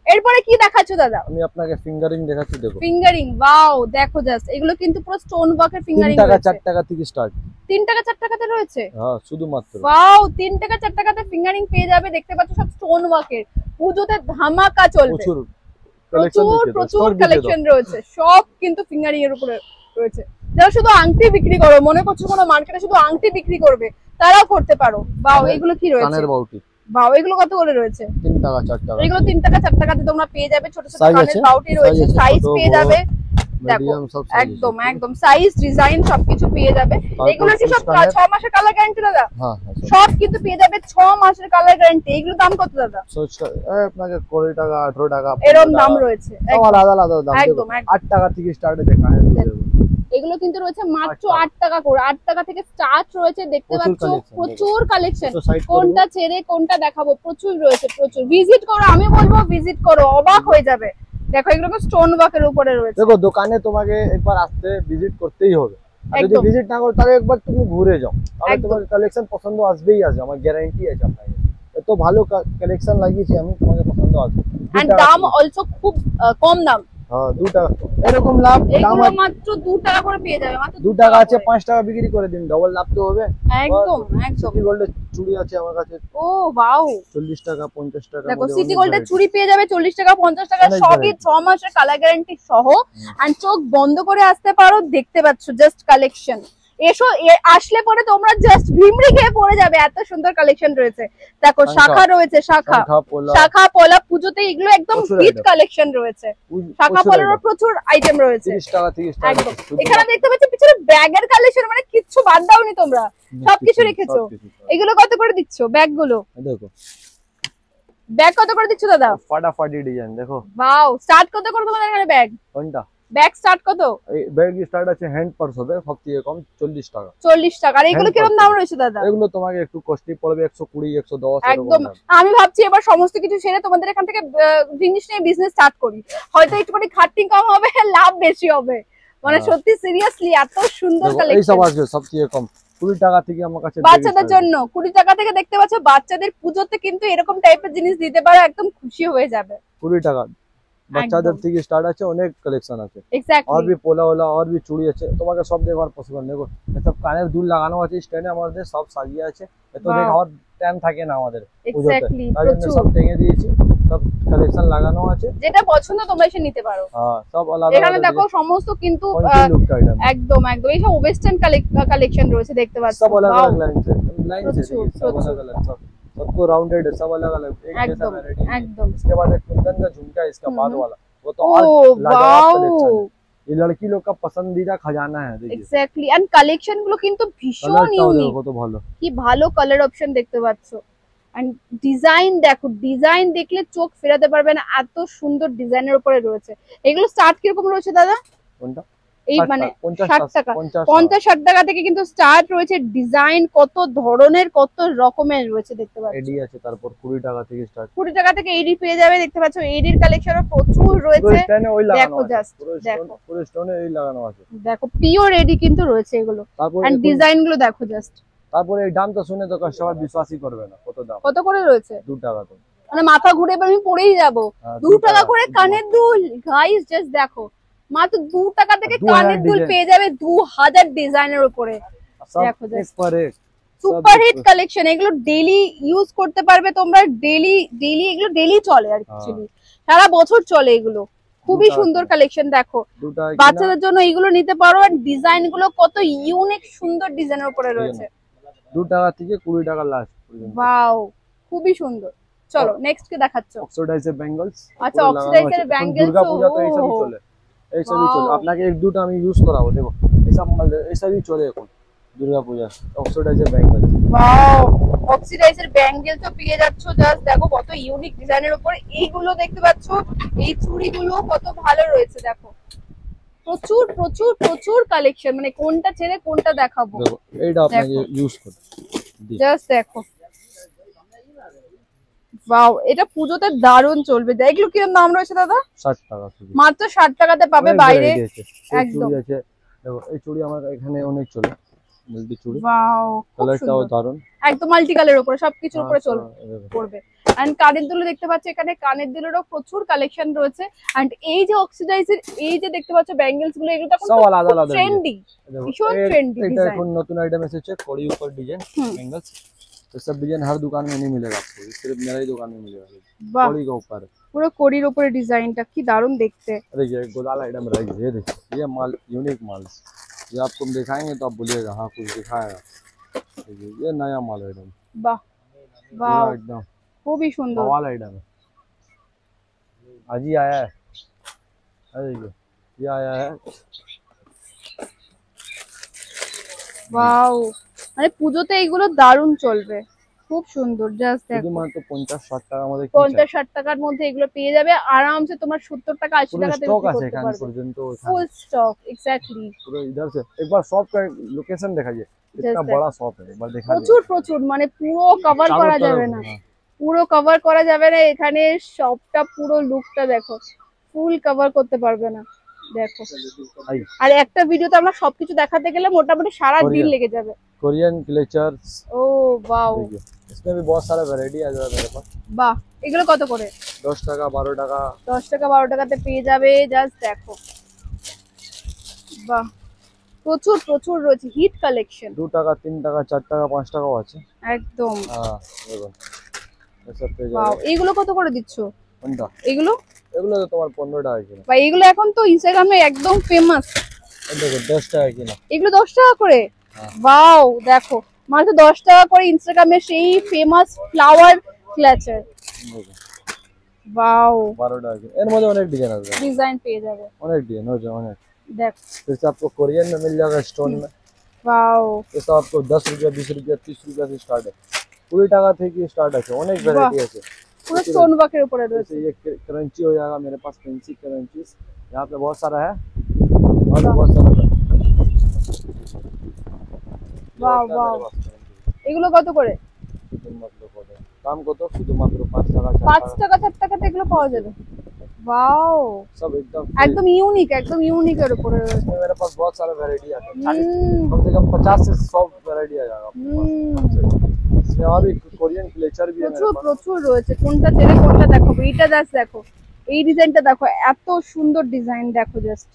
S1: এরপরে কি দেখাচ্ছো দাদা?
S4: আমি আপনাকে ফিঙ্গারিং দেখাচ্ছি, দেখো।
S1: ফিঙ্গারিং, ওয়াও, দেখো জাস্ট, এগুলো কিন্তু পুরো স্টোন ওয়ার্কের
S4: 3
S1: ফিঙ্গারিং
S4: টাকা
S1: রয়েছে।
S4: 4 টাকা থেকে স্টার্ট।
S1: 3 টাকা 4 টাকাতে রয়েছে।
S4: হ্যাঁ, শুধুমাত্র।
S1: ওয়াও, 3 টাকা 4 টাকাতে ফিঙ্গারিং পেয়ে যাবে। দেখতে পাচ্ছ সব স্টোন ওয়ার্কের। পুজোতে ধামাকা চলবে।
S4: প্রচুর
S1: প্রচুর কালেকশন রয়েছে, সব কিন্তু ফিঙ্গারিং এর উপরে রয়েছে। যারা শুধু আংটি বিক্রি করো, মনে করছো কোনো মার্কেটে শুধু আংটি বিক্রি করবে, তারাও করতে পারো। বাও, এগুলো কি রয়েছে?
S4: কানের বাউটি।
S1: বাও, এগুলো কত করে রয়েছে?
S4: 3 টাকা 4 টাকা।
S1: এগুলো 3 টাকা 4 টাকাতে তোমরা পেয়ে যাবে। ছোট ছোট
S4: Size
S1: কানের
S4: আছে,
S1: বাউটি রয়েছে,
S4: size আছে,
S1: সাইজ
S4: ছোট,
S1: পেয়ে
S4: বড়,
S1: যাবে। দেখো
S4: মিডিয়াম সব size
S1: একদম
S4: আছে।
S1: একদম সাইজ, ডিজাইন সবকিছু পেয়ে যাবে। এগুলো কি সব 6 মাসের কালার গ্যারান্টি দাদা?
S4: হ্যাঁ হ্যাঁ,
S1: সব কিন্তু পেয়ে যাবে 6 মাসের কালার গ্যারান্টি। এগুলো দাম কত দাদা?
S4: আপনাকে 20 টাকা 18 টাকা
S1: এরকম দাম রয়েছে।
S4: সব আলাদা আলাদা দাম।
S1: একদম,
S4: দেখো,
S1: একদম।
S4: 8 টাকা থেকে স্টার্ট আছে কানের দুল।
S1: এগুলো কিন্তু রয়েছে মাত্র
S4: 8
S1: 8 টাকা করে। 8 টাকা থেকে স্টার্ট রয়েছে। দেখতে
S4: প্রচুর
S1: পাচ্ছ
S4: collection,
S1: প্রচুর কালেকশন।
S4: তো side করবো।
S1: কোনটা ছেড়ে কোনটা দেখাবো, প্রচুর রয়েছে, প্রচুর। ভিজিট করো, আমি বলবো ভিজিট করো, অবাক হয়ে যাবে। দেখো, এগুলো স্টোন ওয়ার্কের উপরে রয়েছে।
S4: দেখো, দোকানে তোমাকে একবার আসতে ভিজিট করতেই হবে। আর যদি
S1: একদম।
S4: ভিজিট না করো তাহলে একবার তুমি ঘুরে যাও, তাহলে
S1: একদম।
S4: তোমার কালেকশন পছন্দ আসবেই আসবে, আমার গ্যারান্টি আছে আপনাকে। এত ভালো কালেকশন লাগিয়েছি আমি, তোমাকে পছন্দ আসবে।
S1: এন্ড দাম অলসো খুব কম দাম।
S4: হ্যাঁ, 2 টাকা এরকম লাভ। দাম
S1: এগুলো মাত্র 2 টাকা করে পেয়ে যাবে। মাত্র
S4: 2 টাকা আছে, 5 টাকা বিক্রি করে দিন, ডবল লাভ তো হবে।
S1: একদম একদম।
S4: সিটি গোল্ডের চুড়ি আছে আমার কাছে,
S1: ও ওয়াও,
S4: 40 টাকা 50 টাকা।
S1: দেখো সিটি গোল্ডের চুড়ি পেয়ে যাবে 40 টাকা 50 টাকা,
S4: অনেক
S1: সবই 6 মাসের কালার গ্যারান্টি সহ। এন্ড চোখ বন্ধ করে আসতে পারো, দেখতে পাচ্ছ জাস্ট কালেকশন। এসো, আসলে পরে তোমরা জাস্ট ভিমড়ি খেয়ে পড়ে যাবে, এত সুন্দর কালেকশন রয়েছে। দেখো শাখা রয়েছে, শাখা পলা পুজোতে এগুলো একদম
S4: প্রচুর
S1: হিট
S4: item।
S1: কালেকশন রয়েছে। শাখা পলারও প্রচুর আইটেম রয়েছে।
S4: 30 টাকা থেকে স্টার্ট।
S1: একদম। এখানে দেখতে পাচ্ছি পিছনে ব্যাগের কালেকশন, মানে কিচ্ছু বাদ দাওনি তোমরা, সবকিছু রেখেছো। এগুলো কত করে দিচ্ছ ব্যাগ গুলো?
S4: দেখো,
S1: ব্যাগ কত করে দিচ্ছ দাদা?
S4: ফাটাফাটি ডিজাইন দেখো।
S1: ওয়াও, স্টার্ট কত করে তোমাদের এখানে ব্যাগ?
S4: কোনটা
S1: ব্যাগ স্টার্ট কত?
S4: এই ব্যাগ স্টার্ট আছে হ্যান্ড পার্স হবে সবথেকে কম 40 টাকা।
S1: 40 টাকা। আর এগুলো
S4: Hand
S1: কিরকম
S4: purse
S1: দাম রয়েছে দাদা?
S4: এগুলো তোমাকে একটু কস্টলি পড়বে, 120 110
S1: একদম।
S4: এরকম দাম।
S1: আমি ভাবছি এবার সমস্ত কিছু সেরে তোমাদের এখান থেকে জিনিস নিয়ে বিজনেস স্টার্ট করি, হয়তো একটুখানি খাটনি কম হবে, লাভ বেশি হবে। মানে
S4: হ্যাঁ।
S1: সত্যি সিরিয়াসলি এত সুন্দর
S4: দেখো, এই
S1: কালেকশন।
S4: সব আসবে সবথেকে কম 20 টাকা থেকে আমার কাছে।
S1: বাচ্চাদের জন্য 20 টাকা থেকে দেখতে পাচ্ছ, বাচ্চাদের পুজোতে কিন্তু এরকম টাইপের জিনিস দিতে পারো, একদম খুশি হয়ে যাবে।
S4: 20 টাকা বাচ্চাদের থেকে স্টার্ট আছে, অনেক কালেকশন আছে। और
S1: এক্স্যাক্টলি।
S4: भी পোলা ওলা और भी চুড়ি আছে, তোমাকে সব দেখার পসিবল। দেখো, এসব কানের দুল লাগানো আছে স্ট্যান্ডে, আমাদের সব সাজিয়ে আছে। এত
S1: Wow.
S4: দেখার টাইম থাকে না আমাদের পুজোতে,
S1: এক্স্যাক্টলি,
S4: তাই জন্য
S1: প্রচুর।
S4: সব টেঙে দিয়েছি, সব কালেকশন নোটিফিকেশন লাগানো আছে,
S1: যেটা পছন্দ তোমরা এসে নিতে পারো।
S4: হ্যাঁ সব আলাদা
S1: এখানে দেখো সমস্ত কিন্তু একদম একদম এই সব ওয়েস্টার্ন কালেকশন রয়েছে দেখতে পাচ্ছ,
S4: सब अलग अलग लाइन से सब अलग अलग सबको राउंडेड है, सब अलग अलग एक जैसा वैरायटी
S1: एकदम।
S4: इसके बाद एक कुंदन का झुमका है इसका बाद वाला, वो तो और लाजवाब कलेक्शन है, ये लड़की लोग का पसंदीदा खजाना है। देखिए
S1: এক্স্যাক্টলি, এন্ড কালেকশন গুলো কিন্তু ভীষণ ইউনিক,
S4: वो तो ভালো
S1: কি ভালো কালার অপশন দেখতে পাচ্ছ। এন্ড ডিজাইন দেখো, ডিজাইন দেখলে চোখ ফেরাতে পারবে না, এত সুন্দর ডিজাইনের উপরে রয়েছে। এগুলো স্টার্ট কিরকম রয়েছে দাদা?
S4: কোনটা?
S1: এই মানে
S4: 50
S1: টাকা 50-60 টাকা থেকে কিন্তু স্টার্ট রয়েছে। ডিজাইন কত ধরনের কত রকমের রয়েছে দেখতে পাচ্ছ।
S4: এডি আছে, তারপর 20 টাকা থেকে স্টার্ট,
S1: 20 টাকা থেকে এডি পেয়ে যাবে দেখতে পাচ্ছ। এডির কালেকশনও প্রচুর রয়েছে, দেখো জাস্ট দেখো
S4: পুরো স্টোনে এই লাগানো আছে,
S1: দেখো পিওর এডি কিন্তু রয়েছে এগুলো।
S4: তারপর
S1: এন্ড ডিজাইন গুলো দেখো জাস্ট।
S4: তারপর এই দাম তো শুনে তো কাস্টমার বিশ্বাসই করবে না, কত দাম,
S1: কত করে রয়েছে?
S4: 2 টাকা তো
S1: মানে মাথা ঘুরে এবার আমি পড়েই যাব। 2 টাকা করে কানের দুল, গাইস জাস্ট দেখো, মাত্র 2 টাকা থেকে কানের দুল পেয়ে যাবে 2000 ডিজাইনের উপরে। দেখো জাস্ট সুপার হিট কালেকশন, এগুলো ডেইলি ইউজ করতে পারবে তোমরা, ডেইলি এগুলো ডেইলি চলে আর অ্যাকচুয়ালি সারা বছর চলে এগুলো। খুবই সুন্দর কালেকশন দেখো, বাচ্চাদের জন্য এগুলো নিতে পারো। আর ডিজাইন গুলো কত ইউনিক সুন্দর ডিজাইনের উপরে রয়েছে।
S4: 2 টাকা থেকে 20 টাকা লাস্ট পর্যন্ত।
S1: ওয়াও খুবই সুন্দর। চলো নেক্সট কে দেখাচ্ছ?
S4: Oxidiser bangles.
S1: আচ্ছা অক্সিডাইজার ব্যাঙ্গলস,
S4: দুর্গা পূজা তো এইসবই চলে, এইসবই চলে। আপনাকে এক দুটো আমি ইউজ করাবো, দেখো এইসব মাল এইসবই চলে এখন Durga Puja. Oxidiser bangles,
S1: wow oxidiser bangle তো পেয়ে যাচ্ছ। জাস্ট দেখো কত ইউনিক ডিজাইনের উপরে এইগুলো দেখতে পাচ্ছ। এই চুড়িগুলো কত ভালো রয়েছে দেখো, প্রচুর প্রচুর প্রচুর কালেকশন, মানে কোনটা ছেড়ে কোনটা দেখাবো।
S4: দেখো এইটা আপনাকে ইউজ করতে
S1: জাস্ট দেখো, ওয়াও এটা পুজোতে দারুণ চলবে। এগুলো কিরকম দাম রয়েছে দাদা?
S4: 60 টাকা,
S1: মাত্র 60 টাকাতে পাবে বাইরে একদম।
S4: দেখো এই চুড়ি আমার এখানে অনেক চলে, মাল্টি চুড়ি,
S1: ওয়াও
S4: কালারটাও দারুণ,
S1: একদম মাল্টি কালারের উপরে সবকিছুর উপরে চলবে পড়বে। এন্ড কানের দুল দেখতে পাচ্ছ, এখানে কানের দুলেরও প্রচুর কালেকশন রয়েছে। এন্ড এই যে অক্সিডাইজের এই যে দেখতে পাচ্ছ ব্যাঙ্গেলস গুলো, এগুলো এখন
S4: সব আলাদা আলাদা
S1: ট্রেন্ডি, ভীষণ ট্রেন্ডি
S4: এটা
S1: ডিজাইন।
S4: এখন নতুন আইটেম এসেছে, কড়ি উপর ডিজাইন बैंगल्स। तो सब डिजाइन हर दुकान में नहीं मिलेगा आपको, सिर्फ मेरा ही दुकान में मिलेगा, कड़ी के ऊपर
S1: পুরো কড়ির উপরে ডিজাইনটা কি দারুণ দেখতে।
S4: देखिए गोदाल आइटम रहेगी, ये देखिए ये माल यूनिक माल, ये आपको हम दिखाएंगे तो आप बोलिएगा हाँ कुछ दिखाएगा। देखिए ये नया माल आइटम,
S1: বাহ वाओ
S4: एकदम
S1: খুবই সুন্দর
S4: बवाल आइटम है, आज ही आया है। अरे देखिए ये आया है,
S1: ওয়াও মানে পুজোতে এগুলো দারুণ চলবে, খুব সুন্দর। জাস্ট দেখো
S4: মাত্র 50-60 টাকার মধ্যে,
S1: 50-60 টাকার মধ্যে এগুলো পেয়ে যাবে আরামসে। তোমার 70 টাকা 80 টাকা থেকে
S4: स्टॉक আছে
S1: করতে
S4: এখানে
S1: পারবে,
S4: পর্যন্ত,
S1: ফুল स्टॉक एग्जैक्टली।
S4: पूरा इधर से एक बार शॉप का लोकेशन दिखाइए, इतना बड़ा शॉप है, एक बार दिखा
S1: প্রচুর প্রচুর, মানে পুরো কভার করা যাবে না, পুরো কভার করা যাবে না। এখানে শপটা পুরো লুকটা দেখো, ফুল কভার করতে পারবে না দেখো। আর একটা ভিডিওতে আমরা সবকিছু দেখাতে গেলে মোটামুটি সারা দিন লেগে যাবে।
S4: कोरियन क्लेचर्स,
S1: ও वाओ
S4: इसमें भी बहुत सारा वैरायटी आ जाता है मेरे पास।
S1: বাহ এগুলো কত করে?
S4: 10 টাকা 12 টাকা,
S1: 10 টাকা 12 টাকাতে পেয়ে যাবে। জাস্ট দেখো বাহ প্রচুর প্রচুর রয়েছে হিট কালেকশন।
S4: 2 টাকা 3 টাকা 4 টাকা 5 টাকাও আছে
S1: একদম।
S4: হ্যাঁ দেখো এসব পেয়ে
S1: ওয়াও
S4: যাবে।
S1: এগুলো কত করে দিচ্ছ?
S4: কোনটা?
S1: এগুলো
S4: এগুলো তো তোমার 15 টাকা কিলো,
S1: ভাই এগুলো এখন তো ইনস্টাগ্রামে একদম ফেমাস।
S4: দেখো 10 টাকা কিলো,
S1: এগুলো 10 টাকা করে। ওয়াও দেখো মাত্র 10 টাকা করে ইনস্টাগ্রামে সেই ফেমাস ফ্লাওয়ার ক্লাচার। ওয়াও
S4: 12 টাকা কিলো, এর মধ্যে অনেক ডিজাইন আছে,
S1: ডিজাইন পেয়ে যাবে
S4: অনেক ডিজাइन हो जाए अनेक।
S1: देख
S4: जैसे आपको कोरियन में मिल जाएगा स्टोन में,
S1: वाओ
S4: ये सब आपको 10 रुपया 20 रुपया 30 रुपया से स्टार्ट है, 20 টাকা থেকে স্টার্ট আছে, অনেক ভ্যারাইটি আছে।
S1: पूरा स्टोन वर्क ऊपर
S4: जैसे ये क्रंची हो जाएगा, मेरे पास फैंसी क्रंचीज यहाँ पे बहुत सारा है, और भी बहुत सारा है।
S1: वाओ वाओ এগুলো কত করে?
S4: দাম কত? শুধুমাত্র 5 টাকা
S1: 5 টাকা 4 টাকাতে এগুলো পাওয়া যাবে। वाओ
S4: सब एकदम
S1: एकदम यूनिक এর উপরে রয়েছে।
S4: मेरे पास बहुत सारा वैरायटी आता है, कम से कम 50 से 100 वैरायटी आ जाएगा इसमें। और भी कोरियन क्लेचर भी है मेरे पास,
S1: প্রচুর রয়েছে। কোনটা ছেড়ে কোনটা দেখাবো? এইটা জাস্ট দেখো, এই ডিজাইনটা দেখো, এত সুন্দর ডিজাইন দেখো জাস্ট।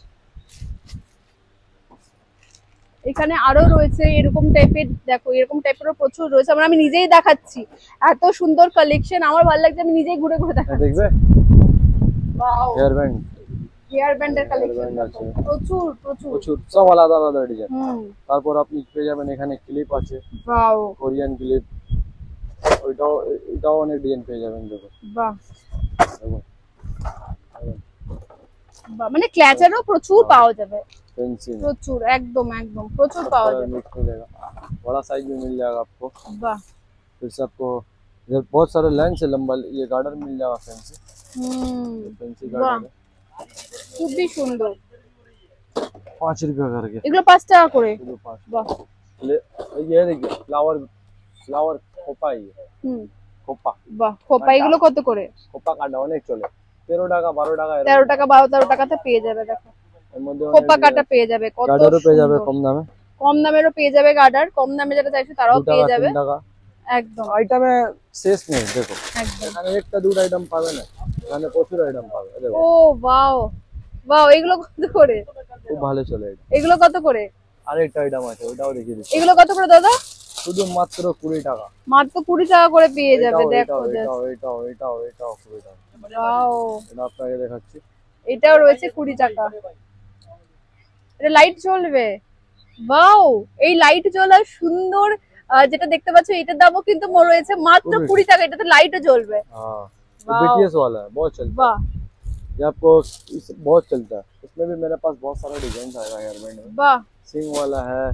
S1: এখানে আরো রয়েছে এরকম টাইপের, দেখো এরকম টাইপেরও প্রচুর রয়েছে। আমি নিজেই দেখাচ্ছি, এত সুন্দর কালেকশন, আমার ভালো লাগছে, আমি নিজেই ঘুরে ঘুরে দেখাচ্ছি।
S4: দেখবে
S1: ওয়াও
S4: হেয়ার ব্যান্ড
S1: হেয়ার ব্যান্ডের কালেকশন আছে প্রচুর প্রচুর
S4: প্রচুর, সব আলাদা আলাদা ডিজাইন। তারপর আপনি পেয়ে যাবেন এখানে ক্লিপ আছে,
S1: ওয়াও
S4: কোরিয়ান ক্লিপ, এটাও অনেক ডিজাইন পেয়ে যাবেন। দেখো
S1: বাহ বাহ, মানে ক্ল্যাচারও প্রচুর পাওয়া যাবে,
S4: फैंसी में
S1: প্রচুর একদম একদম প্রচুর পাওয়া যাবে।
S4: मिक्स मिलेगा, बड़ा साइज में मिल जाएगा आपको।
S1: বাহ
S4: फिर से आपको इधर बहुत सारे लाइन से लंबा ये गार्डर मिल जाएगा फैंसी, फैंसी गार्डर है,
S1: খুবই সুন্দর।
S4: 5 रुपया करके,
S1: এগুলো 5 টাকা করে।
S4: किलो 5।
S1: বাহ
S4: ये देखिए फ्लावर खोपा, ये खोपा,
S1: বাহ খোপা এগুলো কত করে?
S4: खोपा काटा অনেক চলে, 13 টাকা 12 টাকা,
S1: 13 টাকা 12 টাকাতে পেয়ে যাবে। দেখো
S4: এর মধ্যে
S1: খোপা কাটা পেয়ে যাবে, কত
S4: গার্ডারও পেয়ে যাবে
S1: সুন্দর।
S4: কম দামে,
S1: কম দামেরও পেয়ে যাবে গার্ডার, কম দামে যেটা চাইছো তারাও পেয়ে যাবে।
S4: 2 টাকা
S1: একদম
S4: আইটেমে শেষ নেই। দেখো
S1: একদম
S4: এখানে একটা দুটো আইটেম পাবে না, এখানে প্রচুর আইটেম পাবে। দেখো
S1: ও ওয়াও ওয়াও, এগুলো কত করে?
S4: খুব ভালো চলে এটা।
S1: এগুলো কত করে?
S4: আরেকটা আইটেম আছে, ওটাও দেখিয়ে দিচ্ছি।
S1: এগুলো কত করে দাদা?
S4: শুধু মাত্র 20 টাকা,
S1: মাত্র 20 টাকা করে পেয়ে যাবে। দেখো
S4: এটাও 20 টাকা।
S1: ওয়াও
S4: এটা আপনাকে দেখাচ্ছি,
S1: এটাও রয়েছে 20 টাকা। এটা লাইট জ্বলবে, ওয়াও এই লাইট জ্বলা সুন্দর যেটা দেখতে পাচ্ছ এটার দামও কিন্তু রয়েছে মাত্র 20 টাকা। এটাতে লাইটও জ্বলবে।
S4: हाँ बीटीएस वाला है, बहुत चलता
S1: वाह
S4: है ये, आपको बहुत चलता है। इसमें भी मेरे पास बहुत सारा डिजाइन आएगा हेयर बैंड में,
S1: वाह
S4: सिंग वाला है,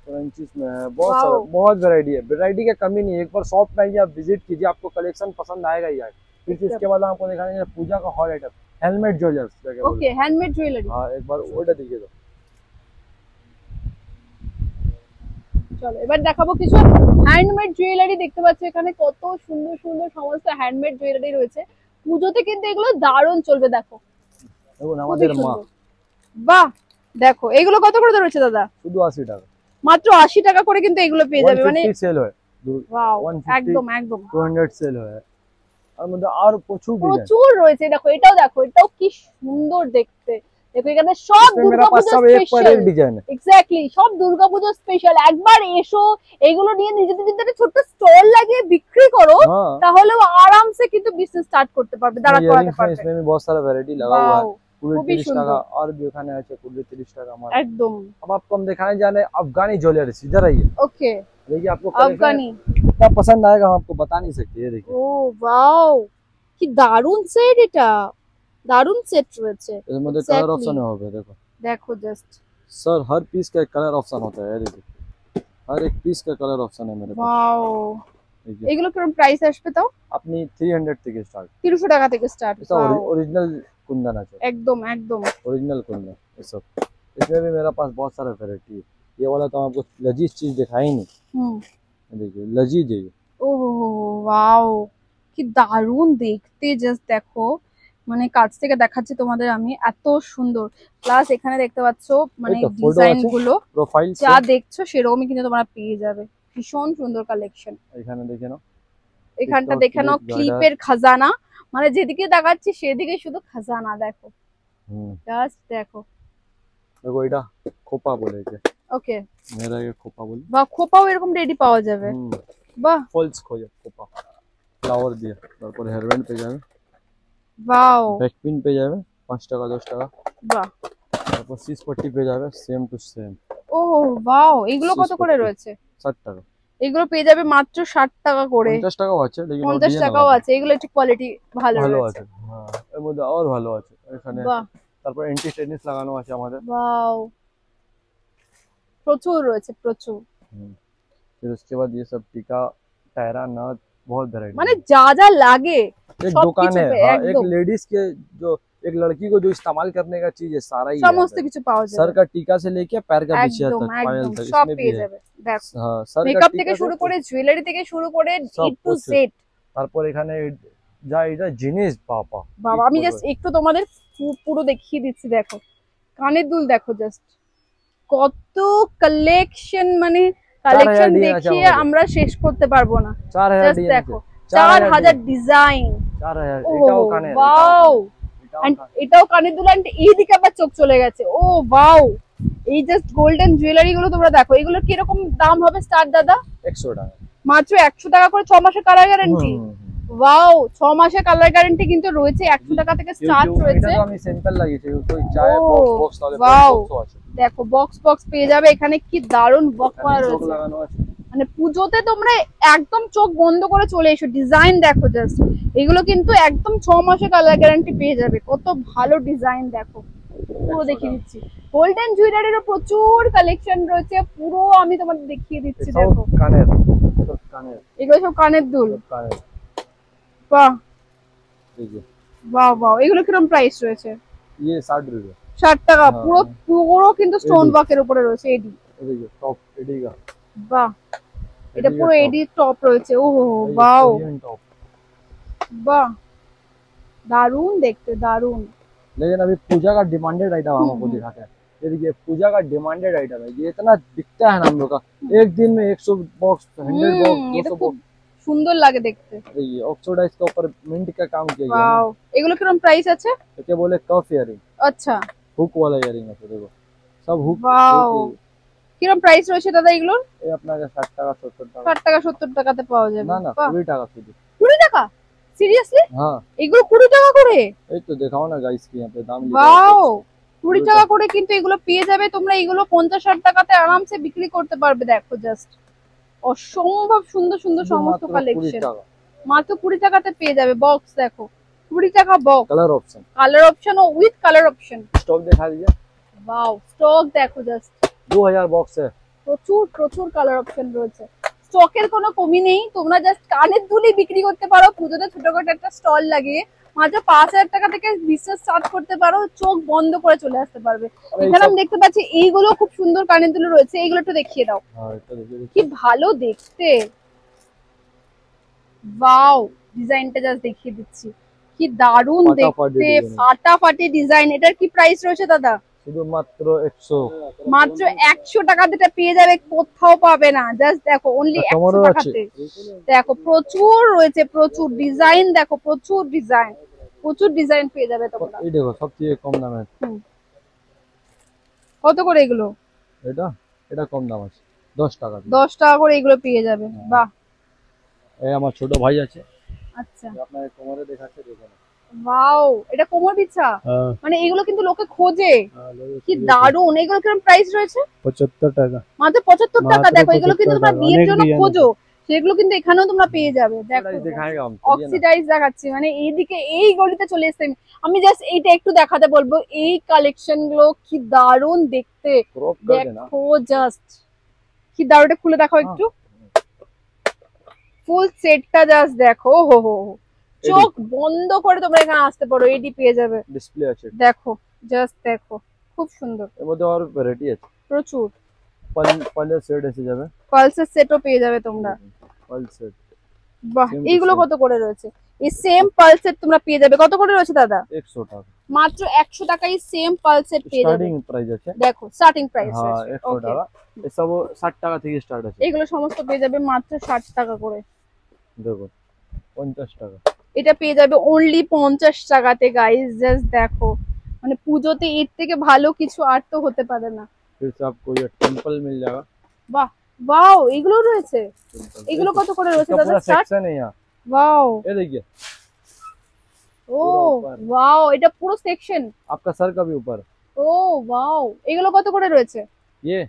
S4: क्रंचीज में है, बहुत सारा, बहुत वैरायटी है। वैरायटी का कमी नहीं है, एक बार शॉप में आइए, आप विजिट कीजिए, आपको कलेक्शन पसंद आएगा ही आएगा। फिर इसके बाद आपको दिखाएंगे पूजा का hall item, handmade jewellers.
S1: Okay handmade jewellery.
S4: हाँ एक बार ওটা দেখিয়ে দাও।
S1: চলো এবার দেখাবো কিছু হ্যান্ডমেড জুয়েলারি। দেখতে পাচ্ছ এখানে কত সুন্দর সুন্দর সমস্ত হ্যান্ডমেড জুয়েলারি রয়েছে। পুজোতে কিন্তু এগুলো দারুণ চলবে। দেখো
S4: দেখুন আমাদের মা,
S1: বাহ দেখো এগুলো কত করে রয়েছে দাদা?
S4: শুধু 80 টাকা,
S1: মাত্র 80 টাকা করে কিন্তু এগুলো পেয়ে যাবে। মানে
S4: সেল হয়,
S1: ওয়াও একদম একদম
S4: 200 সেল হয়, আর মধ্যে আর প্রচুর ডিজাইন
S1: প্রচুর রয়েছে। দেখো এটাও কি সুন্দর দেখতে। দেখো এখানে সব দুর্গাপূজা স্পেশাল
S4: ডিজাইন,
S1: এক্স্যাক্টলি সব দুর্গাপূজা স্পেশাল। একবার এসো এগুলো নিয়ে নিজেদের যদি একটা ছোট্ট স্টল লাগিয়ে বিক্রি করো তাহলে আরামসে কিন্তু বিজনেস স্টার্ট করতে পারবে, দাঁড়া করাতে পারবে।
S4: इसमें भी बहुत सारा वैरायटी लगा हुआ है, पूरे 30 টাকা, और भी खाने আছে पूरे 30 টাকা हमारा
S1: एकदम।
S4: अब आपको हम दिखाने जाने अफगानी ज्वेलरी, इधर आइए।
S1: ओके
S4: देखिए आपको
S1: अफगानी
S4: कितना पसंद आएगा हम आपको बता नहीं सकते। ये देखिए
S1: ও ওয়াও কি দারুণ সেট, এটা দারুণ সেট রয়েছে।
S4: इसमें मধ্যে कलर ऑप्शन হবে, देखो
S1: দেখো জাস্ট
S4: सर हर पीस का एक कलर ऑप्शन होता है। ये देखिए हर एक पीस का कलर ऑप्शन है मेरे पास।
S1: ওয়াও
S4: देखिए
S1: এগুলো কিরকম প্রাইস আসবে তাও?
S4: अपनी 300 থেকে স্টার্ট,
S1: 300 টাকা থেকে স্টার্ট।
S4: ऐसा ओरिजिनल कुंदन है,
S1: একদম একদম
S4: ओरिजिनल कुंदन ये सब। इसमें भी मेरा पास बहुत सारा वैरायटी है। ये वाला तो आपको लजीज चीज दिखाई नहीं, देखिए लजीज है ये।
S1: ওহ ওয়াও কি দারুণ দেখতে, জাস্ট দেখো মানে কাছ থেকে দেখাচ্ছি তোমাদের আমি, এত সুন্দর। প্লাস এখানে দেখতে পাচ্ছ মানে ডিজাইন গুলো
S4: প্রোফাইল
S1: যা দেখছো সেরকমই কিন্তু তোমরা পেয়ে যাবে। ভীষণ সুন্দর কালেকশন।
S4: এখানে দেখে নাও,
S1: এখানটা দেখে নাও ক্লিপের খাজানা, মানে যেদিকে দেখাচ্ছি সেদিকে শুধু খাজানা। দেখো জাস্ট দেখো
S4: দেখো এটা খোপা বলে, এটা
S1: ওকে
S4: মেরা ये খোপা বলি,
S1: বা খোপাও এরকম রেডি পাওয়া যাবে। বাহ
S4: ফলস খোপা ফ্লাওয়ার দিয়ে। তারপর হেয়ার ব্যান্ড পেয়ে যাবে,
S1: ওয়াও
S4: ব্যাক পিন পেয়ে যাবে 5 টাকা 10 টাকা।
S1: বাহ
S4: তারপর সিস পট্টি পেয়ে যাবে সেম টু সেম।
S1: ও ওয়াও এগুলো কত করে রয়েছে?
S4: 60 টাকা।
S1: এগুলো পেয়ে যাবে মাত্র 60 টাকা করে।
S4: 50 টাকাও আছে, লেকিন
S1: 50 টাকাও আছে। এগুলো একটু কোয়ালিটি ভালো
S4: ভালো
S1: রয়েছে।
S4: আছে, হ্যাঁ এর মধ্যে আর ভালো আছে এখানে।
S1: বাহ
S4: তারপর অ্যান্টি স্টেনিস লাগানো আছে আমাদের।
S1: ওয়াও প্রচুর রয়েছে প্রচুর।
S4: फिर उसके बाद ये सब टीका टायरा नथ बहुत वैरायटी,
S1: মানে যা যা লাগে
S4: एक
S1: सब
S4: दुकान है।
S1: কিছু
S4: हाँ, एक
S1: একদম
S4: लेडीज के जो एक लड़की को जो इस्तेमाल करने का चीज है सारा ही है
S1: সমস্ত
S4: यहाँ पे।
S1: কিছু পাওয়া যাবে।
S4: सर का टीका से लेके पैर का बिछिया
S1: একদম
S4: तक, पायल
S1: একদম
S4: तक
S1: সব
S4: इसमें भी
S1: পেয়ে
S4: है।
S1: যাবে। দেখো
S4: हाँ सर का
S1: মেকআপ থেকে
S4: टीका
S1: শুরু
S4: से
S1: করে জুয়েলারি থেকে শুরু করে
S4: সব
S1: এ টু
S4: কিছু।
S1: জেড।
S4: তারপর এখানে যা এটা জিনিস বাবা
S1: বাবা আমি জাস্ট একটু তোমাদের পুরো দেখিয়ে দিচ্ছি। দেখো কানের দুল দেখো জাস্ট কত কালেকশন, মানে কালেকশন দেখিয়ে আমরা শেষ করতে পারবো না।
S4: 4000
S1: জাস্ট
S4: ডিজাইন,
S1: দেখো 4000 ডিজাইন।
S4: 4000 এটাও কানে,
S1: ওয়াও এটাও কানের দুল। এন্ড এইদিকে আবার চোখ চলে গেছে। ও ওয়াও এই জাস্ট গোল্ডেন জুয়েলারি গুলো তোমরা দেখো। এগুলো কি রকম দাম হবে স্টার্ট দাদা?
S4: 100 টাকা
S1: মাত্র 100 টাকা করে 6 মাসের কালার গ্যারান্টি। ওয়াও 6 মাসের কালার গ্যারান্টি কিন্তু রয়েছে, 100 টাকা থেকে স্টার্ট রয়েছে।
S4: এটা তো আমি সিম্পল লাগিয়েছি, কোই চায় বক্স তাহলে
S1: বক্স আছে, দেখো বক্স পেয়ে যাবে এখানে, কি দারুন বক্স করা রয়েছে। মানে পুজোতে তোমরা একদম চোখ বন্ধ করে চলে এসো, ডিজাইন দেখো জাস্ট, এগুলো কিন্তু একদম 6 মাসের কালার গ্যারান্টি পেয়ে যাবে। কত ভালো ডিজাইন দেখো, পুরো দেখিয়ে দিচ্ছি। গোল্ডেন জুয়েলারিরও প্রচুর কালেকশন রয়েছে, পুরো আমি তোমাদের দেখিয়ে দিচ্ছি। দেখো
S4: কানের,
S1: এগুলো সব কানের দুল, বাহ বাহ বাহ। এগুলো কিরকম প্রাইস রয়েছে?
S4: ये 60 रुपए,
S1: 60 টাকা। পুরো পুরো কিন্তু স্টোন ওয়ার্কের উপরে রয়েছে, এডি
S4: टॉप एडी का,
S1: বাহ, এটা পুরো এডি টপ রয়েছে। ওহো বাও, বাহ দারুন দেখতে, দারুন।
S4: लेकिन अभी पूजा का डिमांडेड आइटम हम आपको दिखाते हैं। ये देखिए पूजा का डिमांडेड आइटम है, ये इतना बिकता है ना हम लोग का, एक दिन में 100 बॉक्स, 100 बॉक्स, 200 बॉक्स,
S1: সুন্দর লাগে দেখতে।
S4: ये ऑक्सीडाइज के ऊपर मिंट का काम किया गया है।
S1: वाओ, এগুলো কিরকম প্রাইস আছে?
S4: तो क्या बोले कफ इयरिंग,
S1: আচ্ছা
S4: हुक वाला इयरिंग है, देखो सब हुक।
S1: वाओ, কিরকম প্রাইস রয়েছে দাদা এগুলোর?
S4: ये अपना का 60 টাকা 70 টাকা,
S1: 60 টাকা 70 টাকাতে পাওয়া যাবে।
S4: না না 20 টাকা শুধু।
S1: 20 টাকা? সিরিয়াসলি?
S4: हाँ
S1: এগুলো 20 টাকা করে?
S4: এই তো দেখাও না গাইস কি यहाँ पे দাম লিখা
S1: वाओ, 20 টাকা করে কিন্তু এগুলো পেয়ে যাবে তোমরা। এগুলো 50-60 টাকাতে আরামসে বিক্রি করতে পারবে। দেখো জাস্ট অসম্ভব সুন্দর সুন্দর সমস্ত কালেকশন, মাত্র 20 টাকাতে পেয়ে যাবে। বক্স দেখো 20 টাকা box,
S4: colour option,
S1: colour option ও উইথ কালার অপশন।
S4: स्टॉक दिखा दीजिए।
S1: वाओ, स्टॉक দেখো জাস্ট
S4: 2000 बॉक्स है,
S1: প্রচুর কালার অপশন রয়েছে। স্টকের কোনো কমি নেই, তোমরা জাস্ট কানের দুলি বিক্রি করতে পারো পুজোতে, ছোটখাটো একটা স্টল লাগিয়ে মাত্র 5000 টাকা থেকে বিজনেস স্টার্ট করতে পারো, চোখ বন্ধ করে চলে আসতে পারবে। এখানে আমি দেখতে পাচ্ছি এইগুলো খুব সুন্দর কানের দুলি রয়েছে, এইগুলো একটু দেখিয়ে দাও।
S4: हां এটা देखिए
S1: কি ভালো দেখতে, ওয়াও ডিজাইনটা জাস্ট দেখিয়ে দিচ্ছি, কি দারুন দেখতে, ফাটাফাটি ডিজাইন। এটার কি প্রাইস রয়েছে দাদা?
S4: শুধু মাত্র 100,
S1: মাত্র 100 টাকাতে এটা পেয়ে যাবে, কোথাও পাবে না। জাস্ট দেখো অনলি 100 টাকাতে। দেখো প্রচুর রয়েছে, প্রচুর ডিজাইন, দেখো প্রচুর ডিজাইন পেয়ে যাবে তোমরা।
S4: এই দেখো সবচেয়ে কম দামে,
S1: কত করে এগুলো?
S4: এটা কম দাম আছে 10 টাকা,
S1: 10 টাকা করে এগুলো পেয়ে যাবে। বাহ,
S4: এই আমার ছোট ভাই আছে,
S1: আচ্ছা
S4: আপনার কোমরে দেখাচ্ছে, দেখুন
S1: ওয়াও, এটা কোমর বিছা, মানে এগুলো কিন্তু লোকে খোঁজে, কি দারুন। এগুলো কিরকম প্রাইস রয়েছে?
S4: 75 টাকা,
S1: মাত্র 75 টাকা। দেখো এগুলো কিন্তু তোমরা বিয়ের জন্য খোঁজো, সেগুলো কিন্তু এখানেও তোমরা পেয়ে যাবে। দেখো অক্সিডাইজ দেখাচ্ছি, মানে এইদিকে এই গলিতে চলে এসেছে। আমি জাস্ট এইটা একটু দেখাতে বলবো, এই কালেকশন গুলো কি দারুন দেখতে। দেখো জাস্ট কি দারুন, এটা খুলে দেখাও একটু, ফুল সেটটা জাস্ট দেখো। হো হো, চোখ বন্ধ করে তোমরা এখানে আসতে পারো, এডি পেয়ে যাবে।
S4: ডিসপ্লে আছে,
S1: দেখো জাস্ট দেখো, খুব সুন্দর।
S4: এর মধ্যে আর ভ্যারাইটি আছে
S1: প্রচুর।
S4: পালের সেট এসে যাবে,
S1: পালসের সেটও পেয়ে যাবে তোমরা।
S4: পাল সেট,
S1: বাহ, এইগুলো কত করে রয়েছে? এই সেম পাল সেট তোমরা পেয়ে যাবে, কত করে রয়েছে দাদা?
S4: 100 টাকা,
S1: মাত্র 100 টাকায় সেম পাল সেট পেয়ে যাবে।
S4: স্টার্টিং প্রাইস আছে,
S1: দেখো স্টার্টিং প্রাইস
S4: হ্যাঁ
S1: আছে
S4: 100 টাকা। এসব 60 টাকা থেকে স্টার্ট আছে,
S1: এগুলো সমস্ত পেয়ে যাবে মাত্র 60 টাকা করে।
S4: দেখো 50 টাকা,
S1: এটা পেয়ে যাবে অনলি 50 টাকাতে গাইস। জাস্ট দেখো, মানে পুজোতে এর থেকে ভালো কিছু আর তো হতে পারে না।
S4: फिर से आपको ये टेंपल मिल जाएगा।
S1: বাহ, ওয়াও, এগুলো রয়েছে। এগুলো কত করে রয়েছে দাদা?
S4: पूरा सेक्शन है यहाँ,
S1: ওয়াও,
S4: ये देखिए,
S1: ও ওয়াও, এটা পুরো সেকশন
S4: आपका सर का भी ऊपर।
S1: ও ওয়াও, এগুলো কত করে রয়েছে?
S4: ये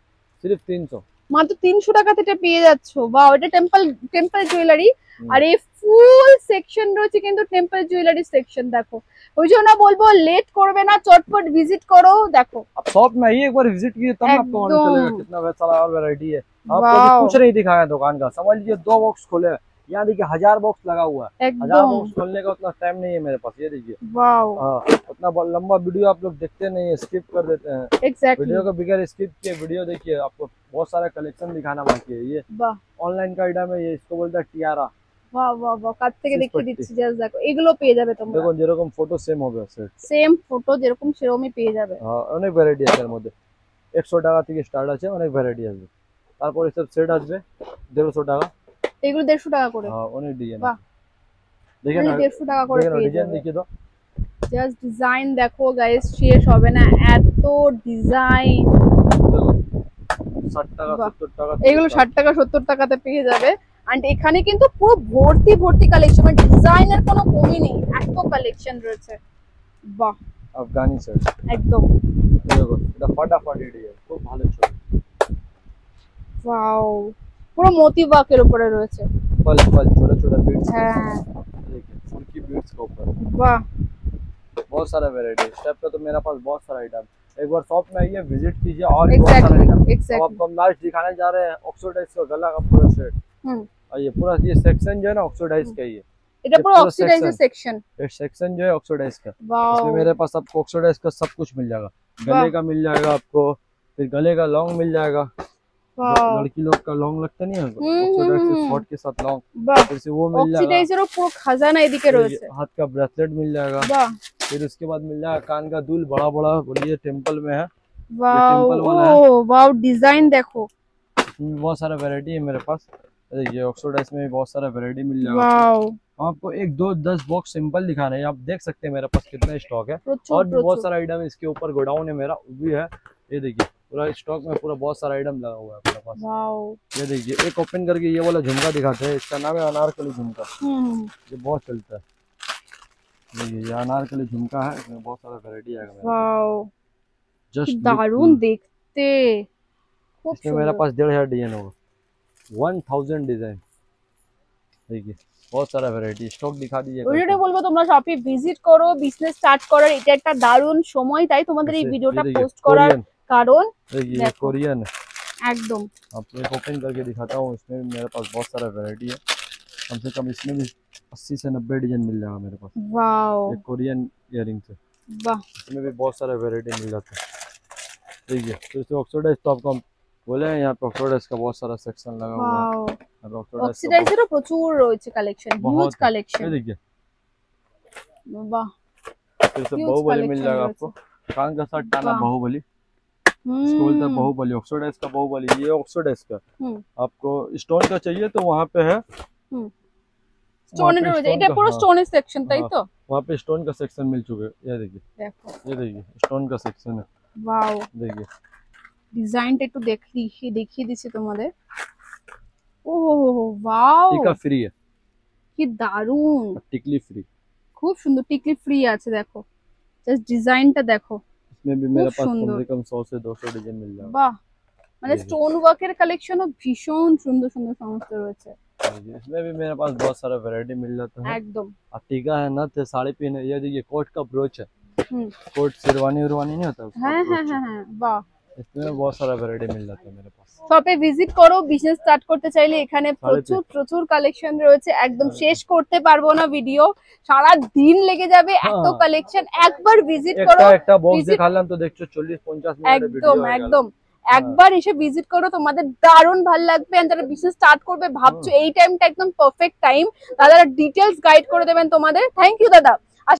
S4: सिर्फ 300,
S1: মাত্র 300 টাকাতে এটা পেয়ে যাচ্ছ। ওয়াও, এটা টেম্পল জুয়েলারি, আর এই ফুল সেকশন রয়েছে কিন্তু টেম্পল জুয়েলারি সেকশন। দেখো ওই জন্য বলবো লেট করবে না, চটপট ভিজিট করো। দেখো
S4: आप शॉप में आइए, एक बार विजिट कीजिए तब आपको मालूम चलेगा कितना सारा और वैरायटी है। आपको कुछ नहीं दिखाया दुकान का, समझ लीजिए 2 बॉक्स खोले, यहाँ देखिए 1000 बॉक्स लगा हुआ है, 1000 बॉक्स खोलने का उतना टाइम नहीं है मेरे पास। ये देखिए,
S1: वाओ,
S4: उतना लंबा वीडियो आप लोग देखते नहीं है, स्किप कर देते हैं।
S1: एग्जैक्टली,
S4: वीडियो को बगैर स्किप किए वीडियो देखिए, आपको बहुत सारा कलेक्शन दिखाना बाकी है। ये ऑनलाइन का आइटम है, ये इसको बोलते हैं टियारा।
S1: वाह वाह वाह, কাছ থেকে দেখিয়ে দিচ্ছি। জাস্ট দেখো, এগুলো পেয়ে যাবে তোমরা।
S4: দেখো যেরকম ফটো সেম হবে,
S1: সেম ফটো যেরকম সেরকমই পেয়ে যাবে।
S4: হ্যাঁ, অনেক ভ্যারাইটি আছে এর মধ্যে, 100 টাকা থেকে স্টার্ট আছে, অনেক ভ্যারাইটি আছে। তারপর এসব সেট আসবে 150 টাকা,
S1: এগুলো 150 টাকা করে।
S4: হ্যাঁ, অনেক ডিজাইন।
S1: বাহ,
S4: দেখেন না,
S1: 150 টাকা করে পেয়ে
S4: ডিজাইন
S1: যাবে।
S4: দেখিয়ে দাও,
S1: জাস্ট ডিজাইন দেখো গাইস, শেষ হবে না এত ডিজাইন।
S4: দেখো 60 টাকা 70 টাকা,
S1: এগুলো 60 টাকা 70 টাকাতে পেয়ে যাবে। এন্ড এখানে কিন্তু পুরো ভর্তি ভর্তি কালেকশন, মানে ডিজাইনের কোনো কমই নেই, এত কালেকশন রয়েছে। বাহ,
S4: আফগানি সেট
S1: একদম
S4: দেখো, এটা ফাটাফাটি ডিজাইন, খুব ভালো ছবি।
S1: ওয়াও, পুরো মোতি ওয়ার্কের উপরে রয়েছে।
S4: पल पल छोटा छोटा बीट्स,
S1: হ্যাঁ
S4: देखिए फुल्की बीट्स के ऊपर
S1: বাহ,
S4: बहुत सारा वैरायटी। स्टेप पे तो मेरे पास बहुत सारा आइटम, एक बार शॉप में आइए, विजिट कीजिए और भी बहुत सारा आइटम। अब
S1: एग्जैक्टली।
S4: आपको हम लास्ट दिखाने जा रहे हैं ऑक्सीडाइज का गला का पूरा सेट। और ये पूरा ये सेक्शन जो है ना ऑक्सीडाइज का ही है,
S1: এটা পুরো
S4: पूरा
S1: অক্সিডাইজার সেকশন।
S4: ये सेक्शन जो है ऑक्सीडाइज का।
S1: वाओ,
S4: इसमें मेरे पास आपको ऑक्सीडाइज का सब कुछ मिल जाएगा, गले का मिल जाएगा आपको, फिर गले का लॉन्ग मिल जाएगा,
S1: वाओ,
S4: लड़की लोग का लॉन्ग लगता नहीं है ऑक्सीडाइज से शॉर्ट के साथ लॉन्ग,
S1: বাহ,
S4: फिर से वो मिल जाएगा।
S1: অক্সিডাইজারও পুরো খাজানা এদিকে
S4: फिर
S1: রয়েছে।
S4: ये हाथ का ब्रेसलेट मिल जाएगा,
S1: বাহ
S4: फिर उसके बाद मिल जाएगा कान का दुल, बड़ा बड़ा, बोलिए टेम्पल में है,
S1: वाओ,
S4: टेम्पल वाला
S1: ओ वाओ, डिजाइन देखो।
S4: इसमें बहुत सारा वैरायटी है मेरे पास। देखिए ऑक्सीडाइज में भी बहुत सारा वैरायटी मिल जाएगा।
S1: वाओ,
S4: हम आपको 1 2 10 बॉक्स सिंपल दिखा रहे हैं, आप देख सकते हैं मेरे पास कितना स्टॉक है।
S1: প্রচুর
S4: और भी बहुत
S1: প্রচুর।
S4: सारा आइटम है, इसके ऊपर गोडाउन है मेरा, वो भी है। ये देखिए पूरा स्टॉक में पूरा बहुत सारा आइटम लगा हुआ है मेरे पास।
S1: वाओ,
S4: ये देखिए एक ओपन करके ये वाला झुमका दिखाते हैं, इसका नाम है अनारकली झुमका, ये बहुत चलता है। देखिए ये अनारकली झुमका है, इसमें बहुत सारा वैरायटी आएगा मेरे
S1: वाओ,
S4: जस्ट
S1: দারুণ দেখতে, খুব
S4: इसमें मेरे
S1: সুন্দর।
S4: पास 1500 डिजाइन होगा, 1000 डिजाइन। देखिए बहुत सारा वैरायटी स्टॉक दिखा दीजिए।
S1: ওইটাই বলবো, তোমরা শপে ভিজিট করো, বিজনেস স্টার্ট করার এটা একটা দারুণ সময়, তাই তোমাদের এই ভিডিওটা পোস্ট করার কারণ।
S4: देखिए ये
S1: देखो।
S4: कोरियन है,
S1: একদম
S4: आपको एक ओपन करके दिखाता हूँ, इसमें भी मेरे पास बहुत सारा वैरायटी है, कम से कम इसमें भी 80 से 90 डिजाइन मिल जाएगा मेरे पास।
S1: वाओ,
S4: ये कोरियन इयरिंग से,
S1: বাহ,
S4: इसमें भी बहुत सारा वैरायटी मिल जाता है। देखिए तो इसमें ऑक्सीडाइज तो आपको हम बोले हैं, यहाँ पे ऑक्सीडाइज का बहुत सारा सेक्शन लगा हुआ है।
S1: वाओ,
S4: यहाँ पे ऑक्सीडाइज का
S1: অক্সিডাইজারও প্রচুর রয়েছে কালেকশন, হিউজ
S4: बहुत है।
S1: কালেকশন।
S4: ये देखिए
S1: বাহ,
S4: फिर से
S1: Huge
S4: बाहुबली मिल
S1: collection
S4: जाएगा
S1: रहता
S4: आपको, कान का साथ टाना
S1: वाह।
S4: बाहुबली, इसको बोलते हैं
S1: হুম,
S4: बाहुबली, ऑक्सीडाइज का बाहुबली, ये ऑक्सीडाइज का।
S1: হুম,
S4: आपको स्टोन का चाहिए तो वहाँ पे है,
S1: স্টোনের রয়েছে, এটা পুরো
S4: हाँ,
S1: স্টোনের সেকশন, তাই তো?
S4: वहाँ पे स्टोन का सेक्शन मिल चुके हैं। ये देखिए
S1: দেখো,
S4: स्टोन का सेक्शन है।
S1: ওয়াও,
S4: देखिए
S1: ডিজাইনটা একটু দেখিয়ে দিচ্ছি তোমাদের। ও ওয়াও,
S4: टीका फ्री है,
S1: কি দারুণ,
S4: टिकली फ्री।
S1: খুব সুন্দর, টিকলি ফ্রি আছে। দেখো জাস্ট ডিজাইনটা দেখো,
S4: इसमें भी मेरे
S1: खूब
S4: पास कम
S1: सुंदर।
S4: से कम 100 से 200 डिजाइन मिल जाएगा।
S1: বাহ, মানে
S4: দেখো।
S1: স্টোন ওয়ার্কের কালেকশনও ভীষণ সুন্দর সুন্দর সমস্ত রয়েছে।
S4: देखिए, इसमें भी मेरे पास बहुत सारा वैरायटी मिल जाता है।
S1: একদম
S4: और टीका है, नथ है, साड़ी पिन है, ये देखिए कोट का ब्रोच है,
S1: হুম,
S4: कोट शेरवानी उरवानी नहीं होता उसका
S1: হ্যাঁ হ্যাঁ
S4: brooch है।
S1: হ্যাঁ হ্যাঁ, বাহ।
S4: इसमें बहुत सारा वैरायटी मिल जाता है मेरे पास।
S1: শপে ভিজিট করো, বিজনেস স্টার্ট করতে চাইলে এখানে প্রচুর
S4: তিন।
S1: প্রচুর কালেকশন রয়েছে, একদম শেষ করতে পারবো না ভিডিও, সারা দিন লেগে যাবে, এত
S4: হ্যাঁ।
S1: কালেকশন। একবার ভিজিট করো,
S4: একটা বক্স
S1: visit-
S4: দেখালাম তো দেখছো 40-50 মিনিটের ভিডিও
S1: একদম
S4: হয়ে গেল।
S1: একদম একবার এসে ভিজিট করো, তোমাদের দারুণ ভালো লাগবে। আর যারা বিজনেস স্টার্ট করবে ভাবছো, এই টাইমটা একদম পারফেক্ট টাইম, দাদারা ডিটেলস গাইড করে দেবেন তোমাদের। থ্যাংক ইউ দাদা।